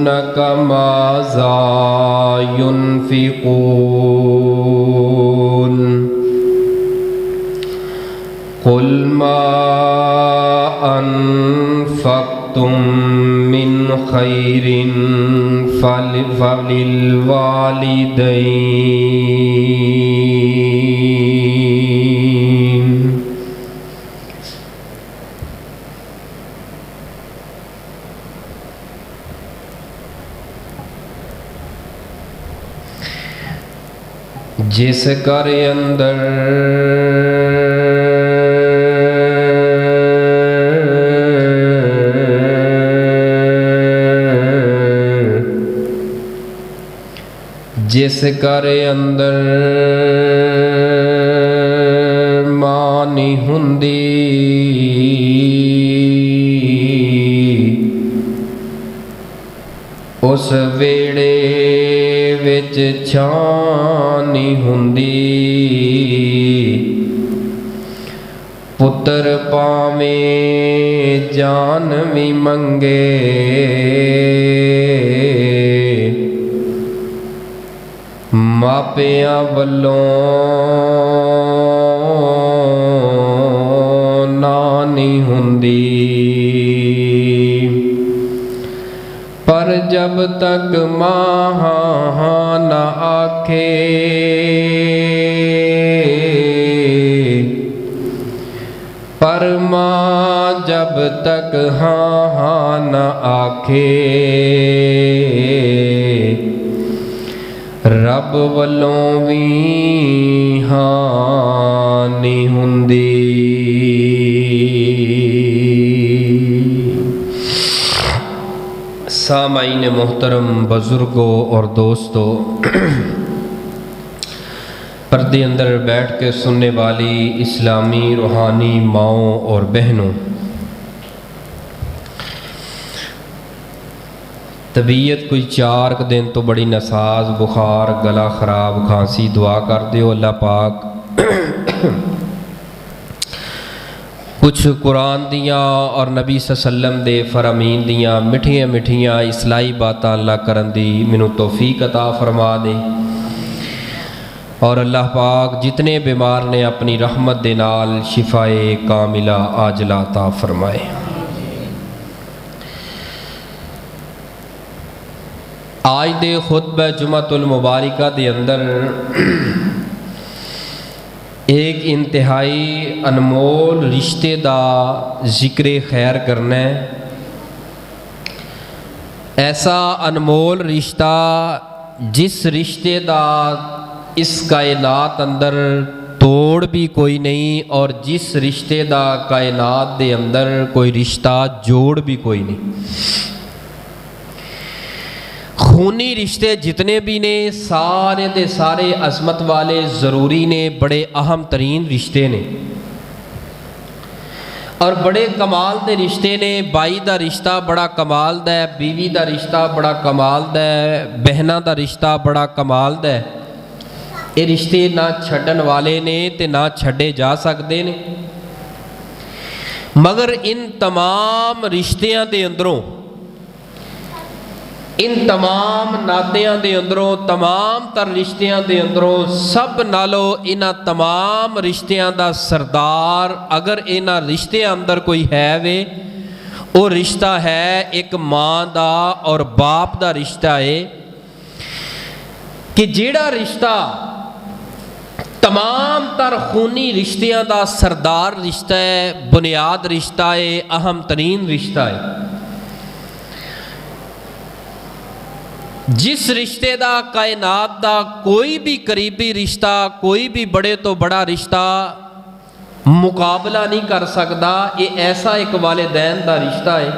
يسألونك ماذا ينفقون قل ما أنفقتم من خير فللوالدين. جس گھر اندر ماں نہیں ہوندی اس ویڑے وچ چھاں نہیں ہوندی پتر پاویں جان وی منگے ماپیاں والوں نانی ہوندی پر جب تک ماں ہاں نہ آکھے پر ماں جب تک ہاں نہ آکھے رب والوں وی ہاں نہیں ہوندی. سامعین محترم، بزرگوں اور دوستوں، پردے اندر بیٹھ کے سننے والی اسلامی روحانی ماؤں اور بہنوں، طبیعت کوئی 4 دن تو بڑی نساز، بخار، گلا خراب، کھانسی، دعا کر دیو اللہ پاک کچھ قرآن دیاں اور نبی صلی اللہ علیہ وسلم دے فرامین دیاں مٹھیاں مٹھیاں اصلاحی باتاں اللہ کرن دی مینوں توفیق عطا فرما دے، اور اللہ پاک جتنے بیمار نے اپنی رحمت دے نال شفائے کاملہ عاجلہ عطا فرمائے. آج دے خطبہ جمعۃ المبارکہ دے اندر ایک انتہائی انمول رشتے دا ذکر خیر کرنا ہے. ایسا انمول رشتہ جس رشتے دا اس کائنات اندر توڑ بھی کوئی نہیں، اور جس رشتے دا کائنات دے اندر کوئی رشتہ جوڑ بھی کوئی نہیں. خونی رشتے جتنے بھی نے سارے دے سارے عظمت والے، ضروری نے، بڑے اہم ترین رشتے نے، اور بڑے کمال دے رشتے نے. بائی دا رشتہ بڑا کمال دا ہے، بیوی دا رشتہ بڑا کمال دا ہے، بہناں دا رشتہ بڑا کمال دا ہے. یہ رشتے نہ چھڈن والے نے تے نہ چھڈے جا سکتے نے، مگر ان تمام رشتیاں دے اندروں، ان تمام ناتیاں دے اندروں، تمام تر رشتیاں دے اندروں سب نالو انہاں تمام رشتیاں دا سردار اگر انہاں رشتیاں اندر کوئی ہے وے، وہ رشتہ ہے ایک ماں دا اور باپ دا رشتہ ہے، کہ جیڑا رشتہ تمام تر خونی رشتیاں دا سردار رشتہ ہے، بنیاد رشتہ ہے، اہم ترین رشتہ ہے. جس رشتے دا کائنات دا کوئی بھی قریبی رشتہ، کوئی بھی بڑے تو بڑا رشتہ مقابلہ نہیں کر سکتا، یہ ایسا ایک والدین دا رشتہ ہے.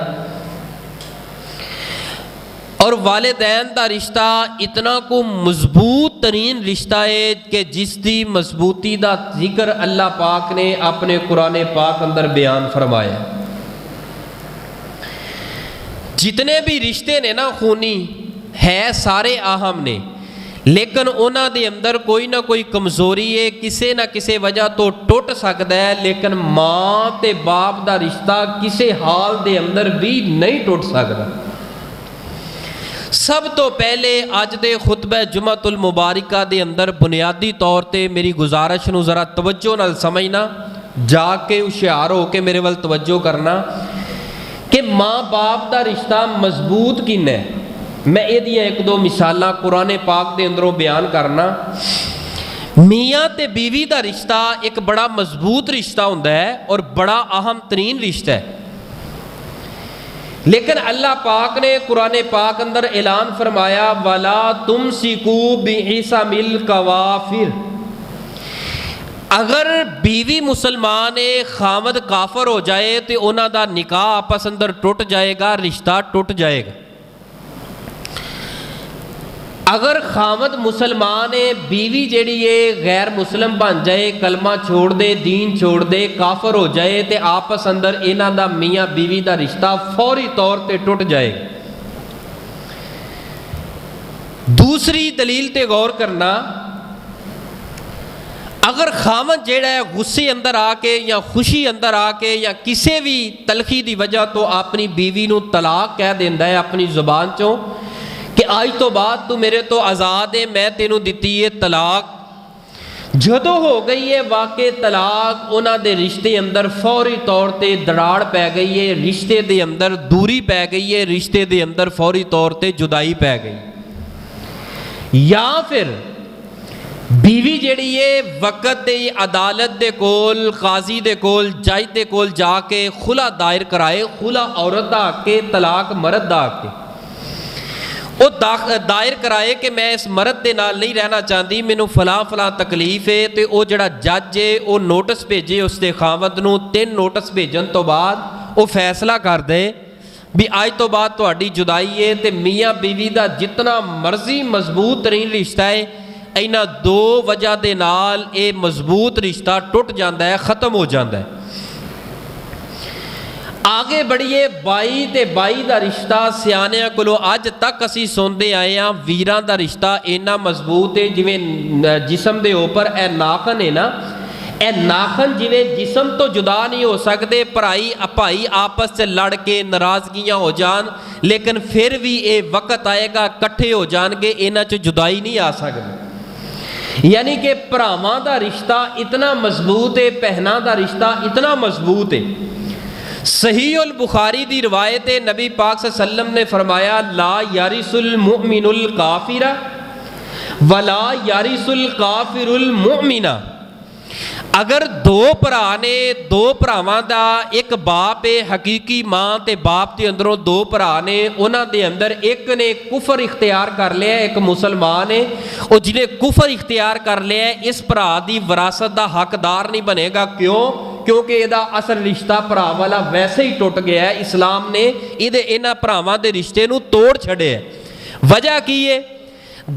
اور والدین دا رشتہ اتنا کو مضبوط ترین رشتہ ہے کہ جس دی مضبوطی دا ذکر اللہ پاک نے اپنے قرآن پاک اندر بیان فرمایا. جتنے بھی رشتے نے نا خونی ہے سارے اہم نے، لیکن انہاں دے اندر کوئی نہ کوئی کمزوری ہے، کسے نہ کسے وجہ تو ٹوٹ سکتا ہے، لیکن ماں تے باپ دا رشتہ کسے حال دے اندر بھی نہیں ٹوٹ سکتا. سب تو پہلے اج دے خطبہ جمعۃ المبارکہ دے اندر بنیادی طور تے میری گزارش نو ذرا توجہ نال سمجھنا، جا کے ہوشیار ہو کے میرے ول توجہ کرنا کہ ماں باپ دا رشتہ مضبوط کن ہے۔ میں یہ ایک دو مثالاں قرآن پاک دے اندروں بیان کرنا۔ میاں تے بیوی دا رشتہ ایک بڑا مضبوط رشتہ ہوندا ہے اور بڑا اہم ترین رشتہ ہے، لیکن اللہ پاک نے قرآن پاک اندر اعلان فرمایا وَلَا تُمْسِكُوا بِعِصَمِ الْكَوَافِرِ، اگر بیوی مسلمان خامد کافر ہو جائے تو انہاں دا نکاح آپس اندر ٹوٹ جائے گا، رشتہ ٹوٹ جائے گا۔ اگر خامد مسلمان بیوی جیڑی ہے غیر مسلم بن جائے، کلمہ چھوڑ دے، دین چھوڑ دے، کافر ہو جائے تو آپس اندر انہاں دا میاں بیوی دا رشتہ فوری طور تے ٹوٹ جائے گا۔ دوسری دلیل تے غور کرنا، اگر خامد جیڑا ہے غصے اندر آ کے یا خوشی اندر آ کے یا کسی بھی تلخی دی وجہ تو اپنی بیوی نو طلاق کہہ دیندا ہے اپنی زبان چوں کہ آج تو بعد تو میرے تو آزاد ہے، میں تینوں دتی ہے طلاق، جدو ہو گئی ہے واقع طلاق، انہاں دے رشتے اندر فوری طور تے دراڑ پہ گئی ہے، رشتے دے اندر دوری پہ گئی ہے، رشتے دے اندر فوری طور تے جدائی پہ گئی۔ یا پھر بیوی جیڑی ہے وقت دے عدالت دے کول، قاضی دے کول، جج دے کول جا کے خلا دائر کرائے، خلا عورت دا حق کے، طلاق مرد دا حق کے، وہ دائر کرائے کہ میں اس مرد دے نال نہیں رہنا چاہتی، مینوں فلاں فلاں تکلیف ہے، تو وہ جڑا جج ہے وہ نوٹس بھیجے اس دے خاوند نو، 3 نوٹس بھیجن تو بعد وہ فیصلہ کر دے بھی آج تو بعد تہاڈی جدائی ہے، تے میاں بیوی دا جتنا مرضی مضبوط ترین رشتہ ہے، اینا 2 وجہ دے نال اے مضبوط رشتہ ٹوٹ جاندا ہے، ختم ہو جاندا ہے۔ آگے بڑھیے، بائی تے بائی دا رشتہ سیانیاں کولو اج تک اسی سوندے آئے ہیں، ویراں دا رشتہ اینا مضبوط ہے جویں جسم دے اوپر اے ناخن ہے نا، اے ناخن جویں جسم تو جدا نہیں ہو سکتے، بھائی آپس سے لڑ کے ناراضگیاں ہو جان، لیکن پھر بھی اے وقت آئے گا کٹھے ہو جان گے، انہاں چ جدائی نہیں آ سکتی۔ یعنی کہ بھراواں دا رشتہ اتنا مضبوط ہے، بہناں دا رشتہ اتنا مضبوط ہے۔ صحیح البخاری دی روایت ہے، نبی پاک صلی اللہ علیہ وسلم نے فرمایا لا یارث المؤمن الکافر ولا یارث الکافر المؤمن، اگر 2 بھرا نے، 2 بھراواں دا ایک باپ ہے، حقیقی ماں تے باپ دے اندروں 2 بھرا نے، انہاں دے اندر ایک نے کفر اختیار کر لیا ہے، ایک مسلمان ہے، وہ جنہیں کفر اختیار کر لیا ہے اس بھرا دی وراثت دا حقدار نہیں بنے گا۔ کیوں؟ کیونکہ یہ اصل رشتہ بھرا والا ویسے ہی ٹوٹ گیا ہے، اسلام نے انہاں بھراواں دے رشتے نو توڑ چھڑے ہے۔ وجہ کی ہے؟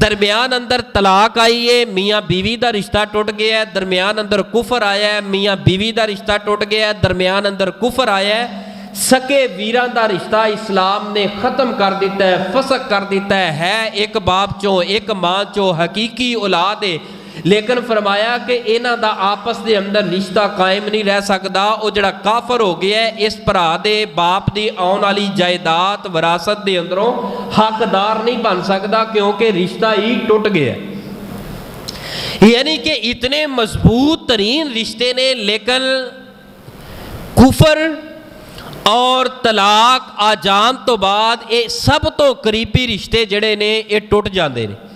درمیان اندر طلاق آئی ہے، میاں بیوی دا رشتہ ٹوٹ گیا ہے، درمیان اندر کفر آیا ہے، میاں بیوی دا رشتہ ٹوٹ گیا ہے، درمیان اندر کفر آیا ہے، سکے ویران دا رشتہ اسلام نے ختم کر دیتا ہے، فسخ کر دیتا ہے ایک باپ چوں، ایک ماں چوں، حقیقی اولاد ہے، لیکن فرمایا کہ انہاں دا آپس دے اندر رشتہ قائم نہیں رہ سکدا، او جڑا کافر ہو گیا ہے اس بھرا دے باپ دی آن والی جائیداد وراثت دے اندروں حقدار نہیں بن سکدا، کیونکہ رشتہ ہی ٹوٹ گیا ہے۔ یعنی کہ اتنے مضبوط ترین رشتے نے، لیکن کفر اور طلاق آ جان تو بعد اے سب تو قریبی رشتے جڑے نے اے ٹوٹ جاندے نے۔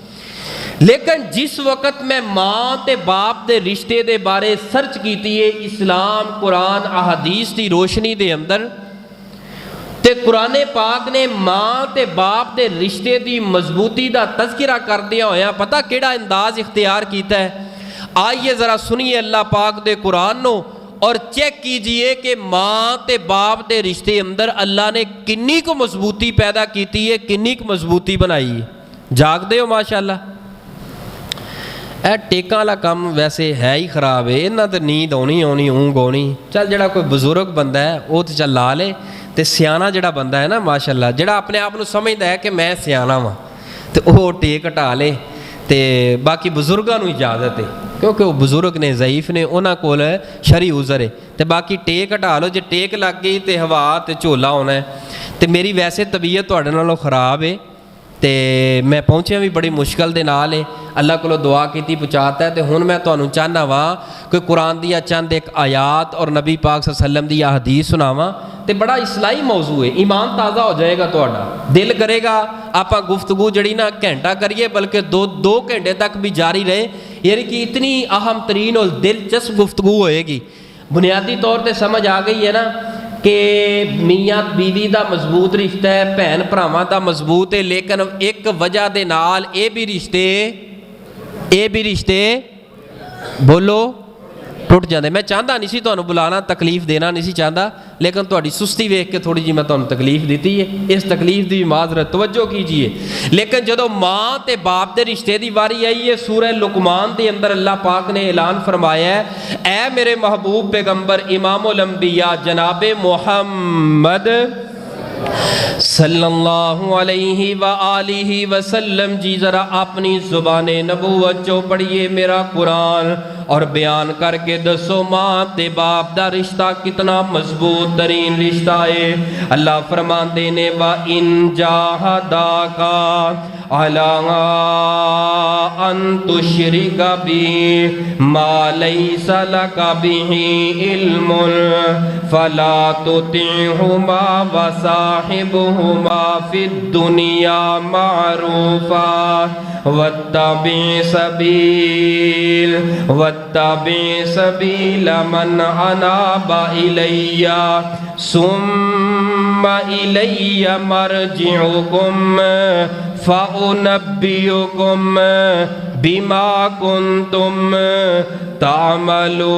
لیکن جس وقت میں ماں تے باپ دے رشتے دے بارے سرچ کیتی ہے اسلام، قرآن، احادیث دی روشنی دے اندر، تے قرآن پاک نے ماں تے باپ دے رشتے دی مضبوطی دا تذکرہ کر دیا ہویا، پتہ کیڑا انداز اختیار کیتا ہے؟ آئیے ذرا سنیے اللہ پاک دے قرآن نو اور چیک کیجئے کہ ماں تے باپ دے رشتے اندر اللہ نے کنی کو مضبوطی پیدا کیتی ہے، کنی کو مضبوطی بنائی ہے۔ جاگ دے ہو ماشاءاللہ۔ اے ٹیکاں والا کام ویسے ہے ہی خراب ہے، انہاں تے نیند آنی اونگ آنی، چل جڑا کوئی بزرگ بندہ ہے وہ تو چل لا لے، تے سیانا جڑا بندہ ہے نا ماشاءاللہ، جڑا اپنے آپ کو سمجھدا ہے کہ میں سیانا ہاں، تے وہ ٹیک ہٹا لے، تے باقی بزرگاں نو اجازت ہے، کیونکہ وہ بزرگ نے، ضعیف نے، انہاں کول شرعی عذر ہے، تے باقی ٹیک ہٹا لو، جے ٹیک لگ گئی تے ہوا تے جھولا ہونا ہے۔ تے میری ویسے طبیعت تہاڈے نالوں خراب ہے، ਤੇ ਮੈਂ ਪਹੁੰਚਿਆ ਵੀ ਬੜੀ ਮੁਸ਼ਕਲ ਦੇ ਨਾਲ ਹੈ। ਅੱਲਾ ਕੋਲੋਂ ਦੁਆ ਕੀਤੀ ਪਹੁੰਚਾਤਾ। ਤੇ ਹੁਣ ਮੈਂ ਤੁਹਾਨੂੰ ਚਾਹੁੰਦਾ ਵਾਂ ਕਿ ਕੁਰਾਨ ਦੀਆਂ ਚੰਦ ਇੱਕ ਆਯਾਤ ਔਰ ਨਬੀ ਪਾਕ ਸੱਲੱਲਾਹੁ ਅਲੈहि ਵਸੱਲਮ ਦੀ ਆ ਹਦੀਸ ਸੁਣਾਵਾਂ। ਤੇ ਬੜਾ ਇਸਲਾਹੀ ਮੌਜ਼ੂ ਹੈ, ਈਮਾਨ ਤਾਜ਼ਾ ਹੋ ਜਾਏਗਾ ਤੁਹਾਡਾ। ਦਿਲ ਕਰੇਗਾ ਆਪਾਂ ਗੁਫ਼ਤਗੂ ਜਿਹੜੀ ਨਾ ਘੰਟਾ ਕਰੀਏ ਬਲਕਿ ਦੋ ਘੰਟੇ ਤੱਕ ਵੀ ਜਾਰੀ ਰਹੇ, ਯਾਨੀ ਕਿ ਇਤਨੀ ਅहम तरीन और दिलचस्प गुफ्तगू होएगी। बुनियादी तौर पर समझ आ गई है ना कि मियाँ बीवी का मजबूत रिश्ता है, भैन भरावां का मजबूत है, लेकिन एक वजह के नाल ये भी रिश्ते बोलो टुट जाते। मैं चाहता नहीं सी तुहानूं बुलाना, तकलीफ देना नहीं सी चाहता, लेकिन तुहाडी सुस्ती वेख के थोड़ी जी मैं तुहानूं तकलीफ दी है। इस तकलीफ की माजरत तवज्जो कीजिए। लेकिन जदों माँ ते बाप के रिश्ते की वारी आई है, सूरह लुकमान के अंदर अल्लाह पाक ने ऐलान फरमाया है, ऐ मेरे महबूब पैगंबर इमामुल अंबिया जनाब मुहम्मद सल्लल्लाहु अलैहि व आलिहि वसल्लम जी ज़रा अपनी ज़ुबाने नबूवत चो पढ़िए मेरा कुरान और बयान करके दसो माँ ते बाप दा रिश्ता कितना मजबूत तरीन रिश्ता है। अल्लाह फरमाते ने व इन जाहदाका अला अन तुशरिका बी मा लैसा लका बिही इल्मुन फला तुतिहुमा व साहिबहुमा फिद दुनिया मारूफा वत्तबि सबील मन अनाबा इलैया सुम्मा इलैया मरजिउकुम फ़उनब्बिउकुम बिमा कुन्तुम तामलून।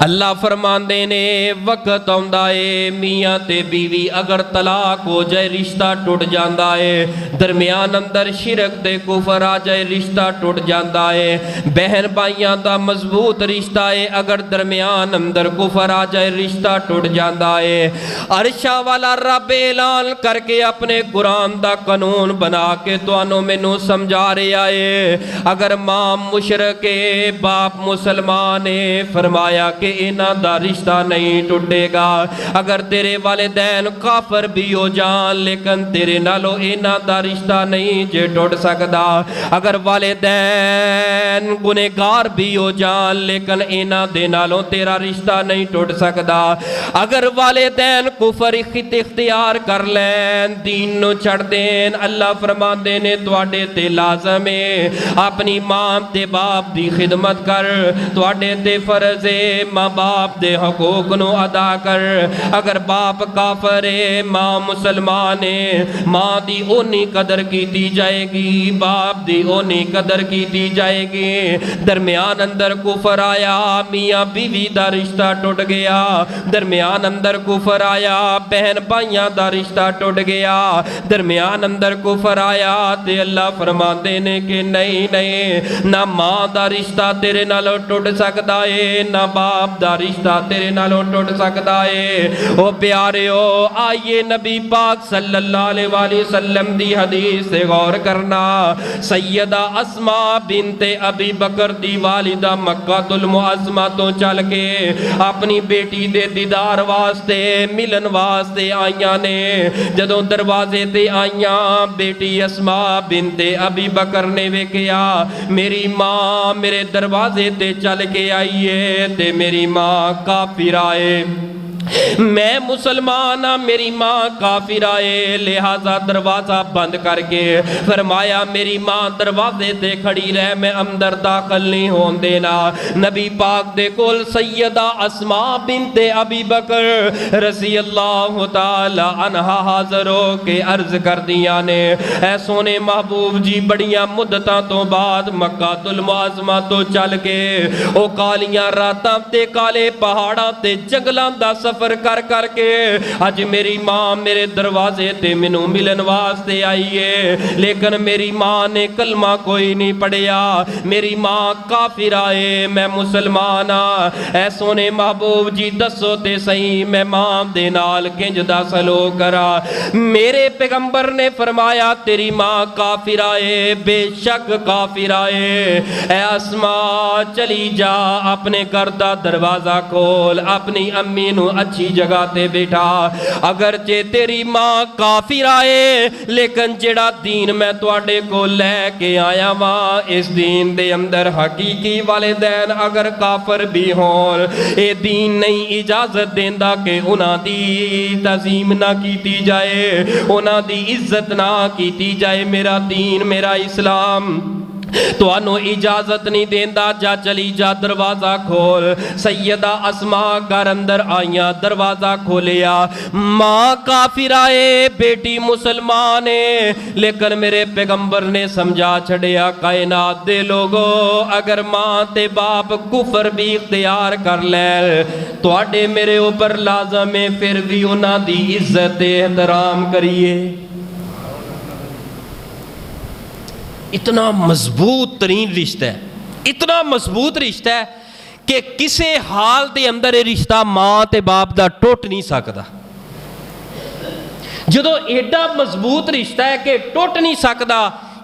अल्लाह फरमांदे ने वक्त आउंदा है मियाँ ते बीवी अगर तलाक हो जाए रिश्ता टुट जाता है, दरमियान अंदर शिरक ते कुफर आ जाए रिश्ता टुट जाता है। बहन भाइयों का मजबूत रिश्ता है, अगर दरमियान अंदर कुफर आ जाए रिश्ता टुट जाता है। अरशा वाला रब ऐलान करके अपने कुरान का कानून बना के तुहानू मैनू समझा रहा है। अगर मां मुशरक है बाप मुसलमान है, फरमाया कि इन्हां दा रिश्ता नहीं टुटेगा। अगर तेरे वालिदैन काफर भी हो जान लेकिन तेरे नालों इन्हां दा रिश्ता नहीं जे टुट सकदा। अगर वालिदैन गुनहगार भी हो जान लेकिन इन्हां दे नालों तेरा रिश्ता नहीं टुट सकदा। अगर वालिदैन कुफर इख्तियार कर लैन दीन नूं छड़ देन, अल्लाह फरमांदे ने तुहाडे ते लाज़म है अपनी मां ते बाप दी खिदमत कर, तुहाडे ते फर्ज है मां बाप दे हकूक नू अदा कर। अगर बाप काफर है मां मुसलमान है, मां दी ओनी कदर की जाएगी, बाप दी ओनी कदर की जाएगी। दरमियान अंदर कुफर आया मियाँ बीवी दा रिश्ता टुट गया, दरमियान अंदर कुफर आया बहन भाइयों दा रिश्ता टुट गया, दरमियान अंदर कुफर आया ते अल्लाह फरमाते ने कि नहीं नहीं ना मां दा रिश्ता तेरे नालों टुट सकता है ना बाप दा रिश्ता तेरे नालों टुट सकता है। ओ प्यारियो आइए नबी पाक सल्लल्लाहु अलैहि वसल्लम दी हदीस से गौर करना। सैयदा अस्मा बिनते अबी बकर दी वालिदा मक्कातुल मुअज़्ज़मा तो चल के अपनी बेटी दे दीदार वास्ते मिलन वास्ते आईयां ने। जदों दरवाजे ते आईयां बेटी अस्मा बिनते अबी बकर ने वेखिया मेरी मां मेरे दरवाजे ते चल के आई है ते मेरी मां काफिर आए, मैं मुसलमान हाँ मेरी माँ काफिर आए, लिहाजा दरवाज़ा बंद करके फरमाया मेरी माँ दरवाजे ते खड़ी रह, मैं अंदर दाखिल नहीं होने देना। नबी पाक दे कोल सैयदा अस्मा बिनते अबी बकर रज़ी अल्लाह तआला अन्हा हाज़र हो के अर्ज कर दिया ने ऐ सोने महबूब जी बड़ियां मुद्दतां तो बाद मक्कातुल मुअज़्ज़मा तो चल के ओ कालियां रातां ते काले पहाड़ां ते जंगलां दा سفر کر کر کے اج میری ماں میرے دروازے تے مینوں ملن واسطے آئی ہے، لیکن میری ماں نے کلمہ کوئی نہیں پڑھیا، میری ماں کافر آئے، میں مسلمان ہاں۔ اے سونے محبوب جی دسو تے صحیح میں ماں دے نال کنج دا سلوک کرا؟ میرے پیغمبر نے فرمایا تیری ماں کافر آئے، بے شک کافر آئے، اے اسماء چلی جا اپنے گھر دا دروازہ کھول، اپنی امی نو اچھی جگہ تے بیٹھا، اگرچہ تیری ماں کافر آئے لیکن جڑا دین میں تواڈے کو لے کے آیا ماں، اس دین دے اندر حقیقی والدین اگر کافر بھی ہون، اے دین نہیں اجازت دیندا کہ انہاں دی تعظیم نہ کیتی جائے، انہاں دی عزت نہ کیتی جائے۔ میرا دین میرا اسلام تو انو اجازت نہیں دیندا، جا چلی جا دروازہ کھول۔ سیدہ اسماء گھر اندر آئیاں، دروازہ کھولیا، ماں کافر آئے، بیٹی مسلمان ہے، لیکن میرے پیغمبر نے سمجھا چھڑیا کائنات دے لوگو، اگر ماں تے باپ کفر بھی اختیار کر لے تو آڈے میرے اوپر لازم ہے پھر بھی انہاں دی عزت احترام کریے۔ اتنا مضبوط ترین رشتہ ہے، اتنا مضبوط رشتہ ہے کہ کسے حال دے اندر یہ رشتہ ماں تے باپ دا ٹوٹ نہیں سکتا۔ جدو ایڈا مضبوط رشتہ ہے کہ ٹوٹ نہیں سکتا،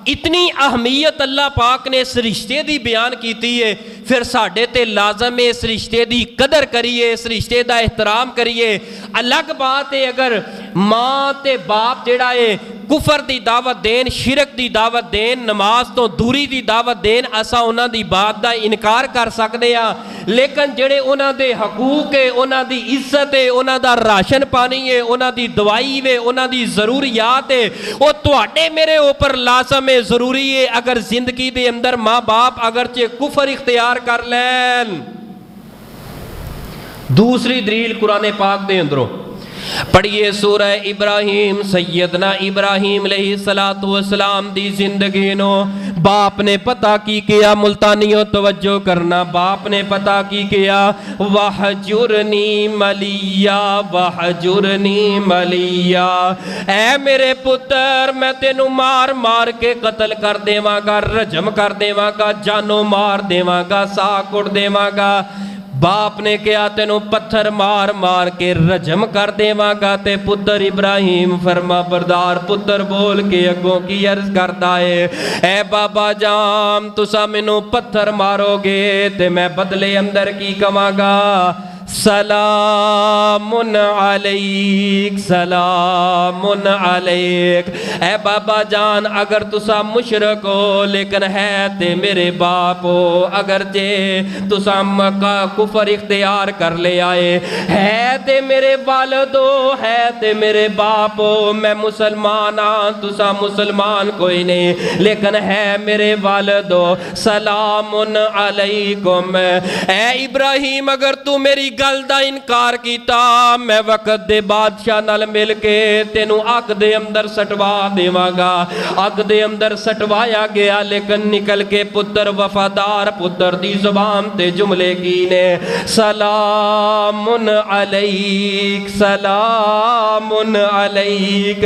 اتنی اہمیت اللہ پاک نے اس رشتے دی بیان کیتی ہے، پھر ساڈے تے لازم ہے اس رشتے دی قدر کریے، اس رشتے دا احترام کریے۔ الگ بات ہے اگر ماں تے باپ جڑا ہے کفر دی دعوت دین، شرک دی دعوت دین، نماز تو دوری دی دعوت دین، اسا انہاں دی بات دا انکار کر سکتے ہیں، لیکن جڑے انہاں دے حقوق ہے، انہاں دی عزت ہے، انہاں دا راشن پانی ہے، انہاں دی دوائی ہے، انہاں دی ضروریات ہے، وہ تواڈے میرے اوپر لازم ہے، ضروری ہے۔ اگر زندگی دے اندر ماں باپ اگرچہ کفر اختیار کر لین۔ دوسری دلیل قرآن پاک دے اندروں پڑھیے سورہ ابراہیم، سیدنا ابراہیم علیہ السلام دی زندگی نو باپ نے پتہ کی کیا، ملتانیوں توجہ کرنا، باپ نے پتہ کی کیا، وَحْجُرْنِي مَلِيًّا وَحْجُرْنِي مَلِيًّا، اے میرے پتر میں تینوں مار مار کے قتل کر دیواں گا، رجم کر دیواں گا، جانوں مار دیواں گا، ساہ کٹ دیواں گا۔ باپ نے کہا تینوں پتھر مار مار کے رجم کر دیواں گا، تے پتر ابراہیم فرما بردار پتر بول کے اگوں کی عرض کرتا ہے، اے بابا جان تسا مینوں پتھر مارو گے تے میں بدلے اندر کی کواں گا، سلام علیک سلام علیک۔ اے بابا جان اگر تسا مشرک ہو لیکن ہے تے میرے باپ ہو، اگر جے تسا کفر اختیار کر لے آئے، ہے تے میرے والد ہو، ہے تے میرے باپ ہو، میں مسلمان ہاں تسا مسلمان کوئی نہیں لیکن ہے میرے والد ہو، سلام علیکم۔ اے ابراہیم اگر تو میری گل دا انکار کیتا، میں وقت دے بادشاہ نال مل کے تینوں اگ دے اندر سٹوا دیواں گا۔ اگ دے اندر سٹوایا گیا لیکن نکل کے پتر وفادار پتر دی زبان تے جملے کی نے، سلام علیک سلام علیک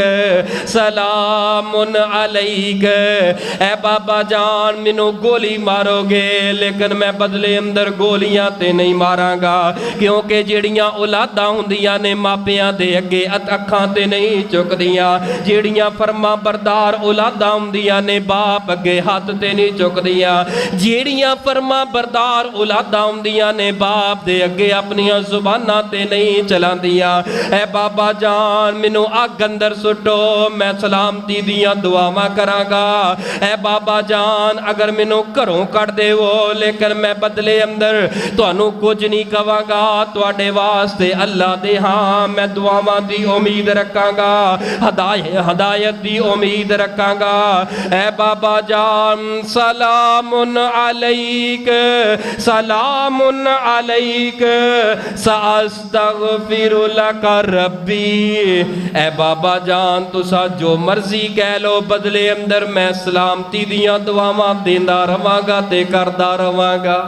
سلام علیک۔ اے بابا جان مینوں گولی مارو گے لیکن میں بدلے اندر گولیاں تے نہیں ماراں گا، کیونکہ جیڑیاں اولاداں ہوندیاں نے ماپیاں دے اگے اکھاں تے نہیں چکدیاں، جیڑیاں فرما بردار اولاداں ہوندیاں نے باپ اگے ہاتھ تے نہیں چکدیاں، جیڑیاں فرما بردار اولاداں ہوندیاں نے باپ دے اگے اپنیاں زباناں تے نہیں چلاندیاں۔ اے بابا جان مینوں اگ اندر سٹو، میں سلامتی دیاں دعاواں کراں گا۔ اے بابا جان اگر مینوں گھروں کڈ دیو لیکن میں بدلے اندر تانوں کچھ نہیں کواں گا، تواڈے واسطے اللہ دے ہاں میں دعاواں دی امید رکھاں گا، ہدایت دی امید رکھاں گا۔ اے بابا جان سلام علیک سلام علیک ساستغفر لک ربی۔ اے بابا جان تسا جو مرضی کہہ لو، بدلے اندر میں سلامتی دیاں دعاواں دیندا رواں گا تے کردا رواں گا۔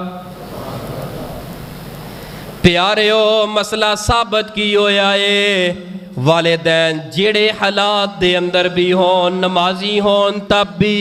پیاریو مسئلہ ثابت کی ہویا ہے والدین جڑے حالات دے اندر بھی ہون، نمازی ہون تب بھی،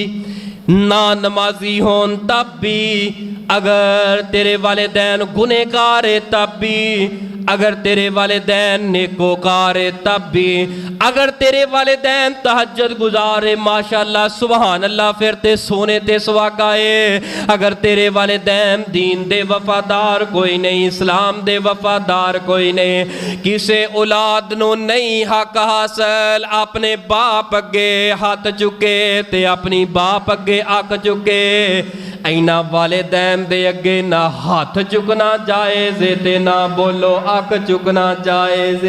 نا نمازی ہون تب بھی، اگر تیرے والدین گنہگار تب بھی، اگر تیرے والدین نیکوکار تب بھی، اگر تیرے والدین تہجد گزارے ماشاءاللہ سبحان اللہ پھر تے سونے تے سواگائے، اگر تیرے والدین دین دے وفادار کوئی نہیں، اسلام دے وفادار کوئی نہیں، کسے اولاد نو نہیں حق حاصل، اپنے باپ اگے ہاتھ چکے تے اپنی باپ اگے آک چکے، اینا والدین دے اگے نہ ہاتھ چکنا جائز تے نہ بولو آک چکنا جائز۔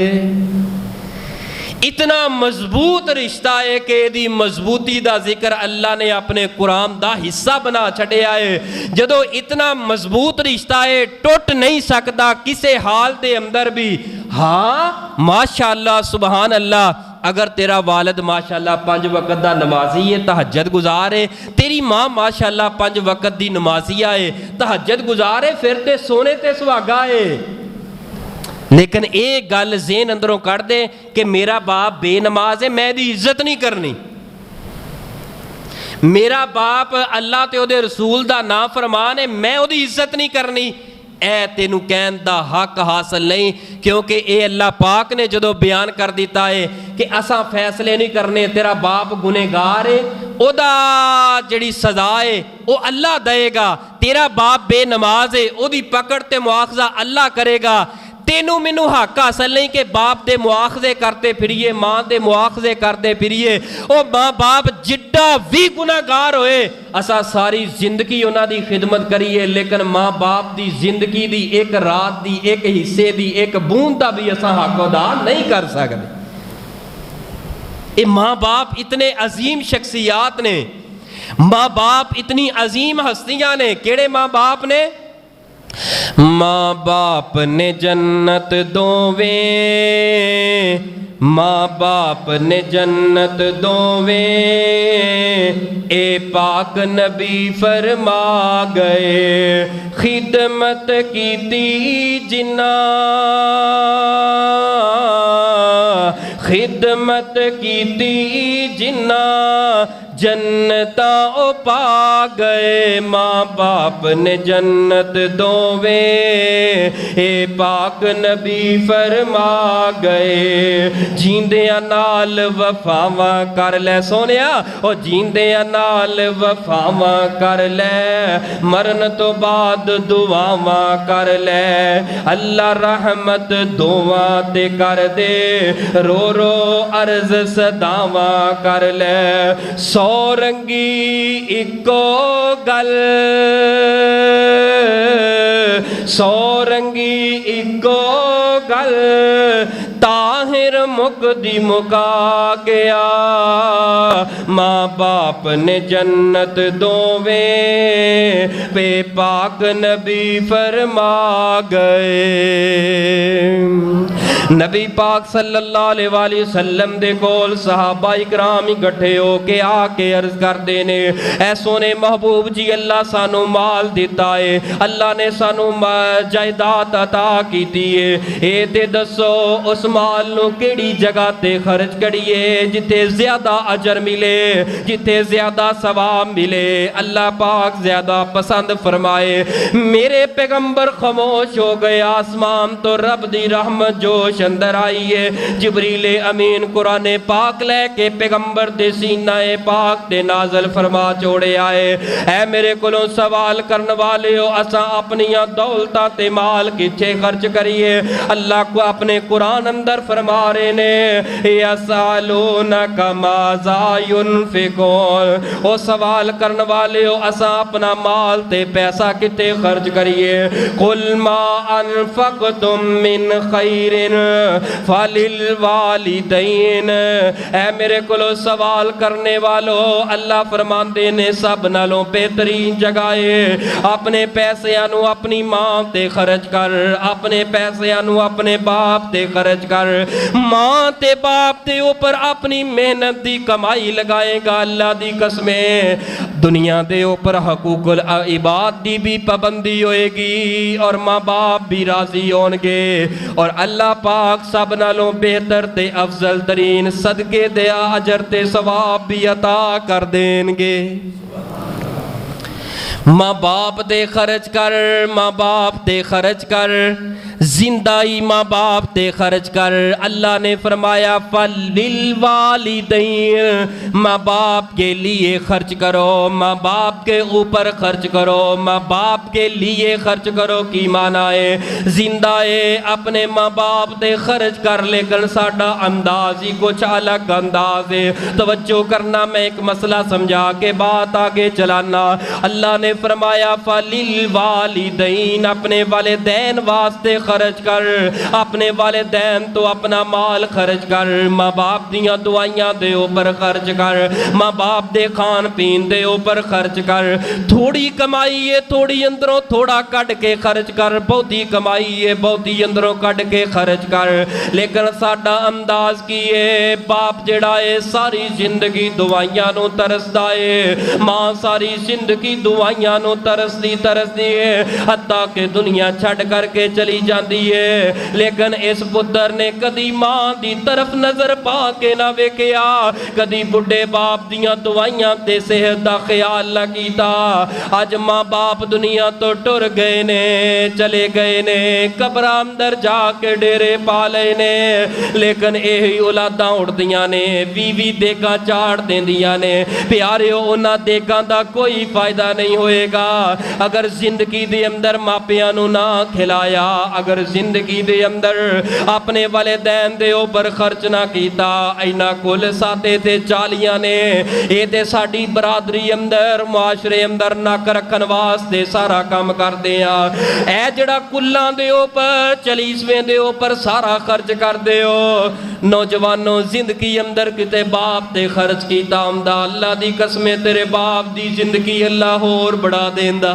اتنا مضبوط رشتہ ہے کہ دی مضبوطی دا ذکر اللہ نے اپنے قرآن دا حصہ بنا چھڑے آئے۔ جدو اتنا مضبوط رشتہ ہے ٹوٹ نہیں سکتا کسے حال دے اندر بھی۔ ہاں ماشاءاللہ سبحان اللہ، اگر تیرا والد ماشاءاللہ 5 وقت دا نمازی ہے، تہجد گزارے، تیری ماں ماشاءاللہ 5 وقت دی نمازی آئے، تہجد گزارے، پھر تے سونے تے سواگا ہے، لیکن ایک گل ذہن اندروں کر دے کہ میرا باپ بے نماز ہے، میں دی عزت نہیں کرنی، میرا باپ اللہ تے او دے رسول دا نافرمان ہے، میں او دی عزت نہیں کرنی، اے تینو کہن دا حق حاصل نہیں، کیونکہ اے اللہ پاک نے جدو بیان کر دیتا ہے کہ اساں فیصلے نہیں کرنے، تیرا باپ گنہگار ہے، او دا جڑی سزا ہے او اللہ دے گا، تیرا باپ بے نماز ہے، او دی پکڑ تے مواخذہ اللہ کرے گا، تینوں منو حق حاصل نہیں کہ باپ دے مواخذے کرتے پھریے، ماں دے مواخذے کرتے پھریے، او ماں باپ جڈا بھی گناہگار ہوئے، اسا ساری زندگی انہاں دی خدمت کریے، لیکن ماں باپ دی زندگی دی ایک رات دی ایک حصے دی ایک بوند دا بھی اسا حق ادا نہیں کر سکتے۔ اے ماں باپ اتنے عظیم شخصیات نے، ماں باپ اتنی عظیم ہستیاں نے، کیڑے ماں باپ نے؟ ماں باپ نے جنت دوویں، ماں باپ نے جنت دوویں، اے پاک نبی فرما گئے، خدمت کیتی جنہ، خدمت کیتی جنہ، جنتاں او پا گئے، ماں باپ نے جنت دوویں، اے پاک نبی فرما گئے، جیندیاں نال وفاواں کر لے سونیا، او جیندیاں نال وفاواں کر لے، مرن تو بعد دعاواں کر لے، اللہ رحمت دعاں تے کر دے، رو رو عرض صداواں کر لے، سو رنگی اکو گل، سو رنگی اکو گل، طاہر مقدی مکا گیا، ماں باپ نے جنت دوویں، پہ پاک نبی فرما گئے۔ نبی پاک صلی اللہ علیہ وآلہ وسلم دے کول صحابہ اکرام اکٹھے ہو کے آ کے عرض کر دینے، اے سونے محبوب جی اللہ سانو مال دیتا ہے، اللہ نے سانو جائیداد عطا کیتی ہے، اے تے دسو اس مال نو کیڑی جگہ تے خرچ کریے جتے زیادہ اجر ملے، جتے زیادہ ثواب ملے، اللہ پاک زیادہ پسند فرمائے۔ میرے پیغمبر خاموش ہو گئے، آسمان تو رب دی رحمت جوش اندر آئیے، جبریل امین قرآن پاک لے کے پیغمبر دے سینہ پاک دے نازل فرما چھوڑے آئے، اے میرے کلوں سوال کرنے والے ہو، اساں اپنیاں دولتاں تے مال کچھے خرچ کریے؟ اللہ کو اپنے قرآن اندر فرما رہے نے، یسالونک ماذا ینفقون، او سوال کرنے والے ہو اساں اپنا مال تے پیسہ کتے خرچ کریے؟ قل ما انفقتم من خیر فللوالدین۔ اے میرے کولو سوال کرنے والو، اللہ فرماندے نے سب نالوں بہترین جگہ ہے اپنے پیسیاں نو اپنی ماں تے خرچ کر، اپنے پیسیاں نو اپنے باپ تے خرچ کر۔ ماں تے باپ تے اوپر اپنی محنت دی کمائی لگائے گا، اللہ دی قسمیں دنیا دے اوپر حقوق العباد دی بھی پابندی ہوئے گی اور ماں باپ بھی راضی ہون گے، اور اللہ پاک سب نالوں بہتر تے افضل ترین صدقے دیا اجر تے ثواب بھی عطا کر دیں گے۔ ماں باپ دے خرچ کر، ماں باپ دے خرچ کر، زندائی ماں باپ دے خرچ کر۔ اللہ نے فرمایا فَلِلْوَالِدَيْنِ، ماں باپ کے لیے خرچ کرو، ماں باپ کے اوپر خرچ کرو، ماں باپ کے لیے خرچ کرو کی معنی ہے زندہ ہے اپنے ماں باپ دے خرچ کر، لیکن ساڈا انداز ہی کچھ الگ انداز ہے۔ توجہ کرنا، میں ایک مسئلہ سمجھا کے بات آگے چلانا۔ اللہ نے فرمایا فَلِلْوَالِدَيْنِ، اپنے والدین واسطے خرچ کر، اپنے والدین تو اپنا مال خرچ کر، ماں باپ دیاں دعائیاں دے اوپر خرچ کر، ماں باپ دے کھان پین دے اوپر خرچ کر۔ تھوڑی کمائی ہے تھوڑی اندروں تھوڑا کٹ کے خرچ کر، بہتی کمائی ہے بہتی اندروں کٹ کے خرچ کر۔ لیکن ساڈا انداز کی ہے، باپ جڑا ہے ساری زندگی دعائیاں نو ترسدا ہے، ماں ساری زندگی دعائیاں نو ترسدی ہے، حتیٰ کہ دنیا چھڑ کر کے چلی جاندی ہے، لیکن اس پتر نے کدی ماں دی طرف نظر پا کے نہ ویکھیا، کدی بڈھے باپ دیاں دعائیاں تے صحت دا خیال نہ کیتا۔ اج ماں باپ دنیا تو ٹر گئے نے، چلے گئے نے، قبراں اندر جا کے ڈیرے پا لے نے، لیکن یہی اولاداں اڑدیاں نے، بیوی دیگاں چاڑ دیندیاں نے۔ پیاریو، انہاں دیگاں دا کوئی فائدہ نہیں ہوئے گا اگر زندگی دے اندر ماپیاں نو نہ کھلایا، اگر زندگی دے اندر اپنے والدین دے اوپر خرچ نہ کیتا۔ اینا کل ساتے تے چالیاں نے، اے تے ساڑی برادری اندر معاشرے اندر نک رکھن واسطے سارا کام کر دیا۔ اے جڑا کلاں دے اوپر چلیسویں دے اوپر سارا خرچ کر دیو، نوجوانوں زندگی اندر کتے باپ تے خرچ کیتا ہوندا، اللہ دی قسمیں تیرے باپ دی زندگی اللہ اور بڑھا دیندا۔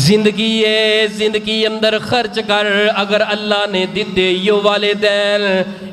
زندگی ہے، زندگی اندر خرچ کر، اگر اللہ نے دیتے یو والدین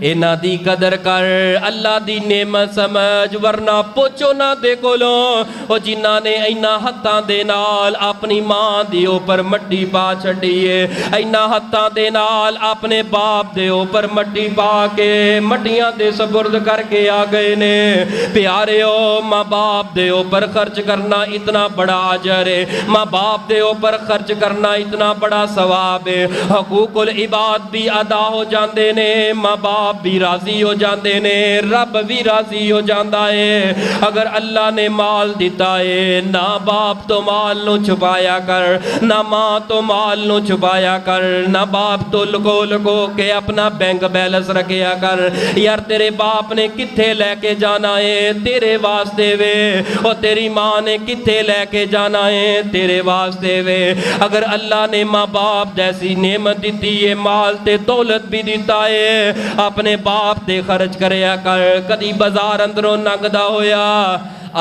اینا دی قدر کر، اللہ دی نعمت سمجھ، ورنہ پوچھو نہ دے کولوں او جنہ نے اینا ہتھاں دے نال اپنی ماں دی اوپر مٹی پا چھڑیے، اینا ہتھاں دے نال اپنے باپ دے اوپر مٹی پا کے مٹیاں دے سپرد کر کے آ گئے نے۔ پیارے ہو، ماں باپ دے اوپر خرچ کرنا اتنا بڑا اجر ہے، ماں باپ دے اوپر خرچ کرنا اتنا بڑا ثواب ہے، حقوق العباد بھی ادا ہو جاندے نے، ماں باپ بھی راضی ہو جاندے نے، رب بھی راضی ہو جاندا ہے۔ اگر اللہ نے مال دیتا ہے، نہ باپ تو مال نو چھپایا کر، نہ ماں تو مال نو چھپایا کر، نہ باپ تو لگو لگو کے اپنا بینک بیلنس رکھیا کر۔ یار تیرے باپ نے کتھے لے کے جانا ہے تیرے واسطے وے، اور تیری ماں نے کتھے لے کے جانا ہے تیرے واسطے وے۔ اگر اللہ نے ماں باپ جیسی نعمت دیتی ہے، مال تے دولت بھی دیتا ہے، اپنے باپ تے خرچ کریا کر۔ کدی بازار اندروں ننگدا ہویا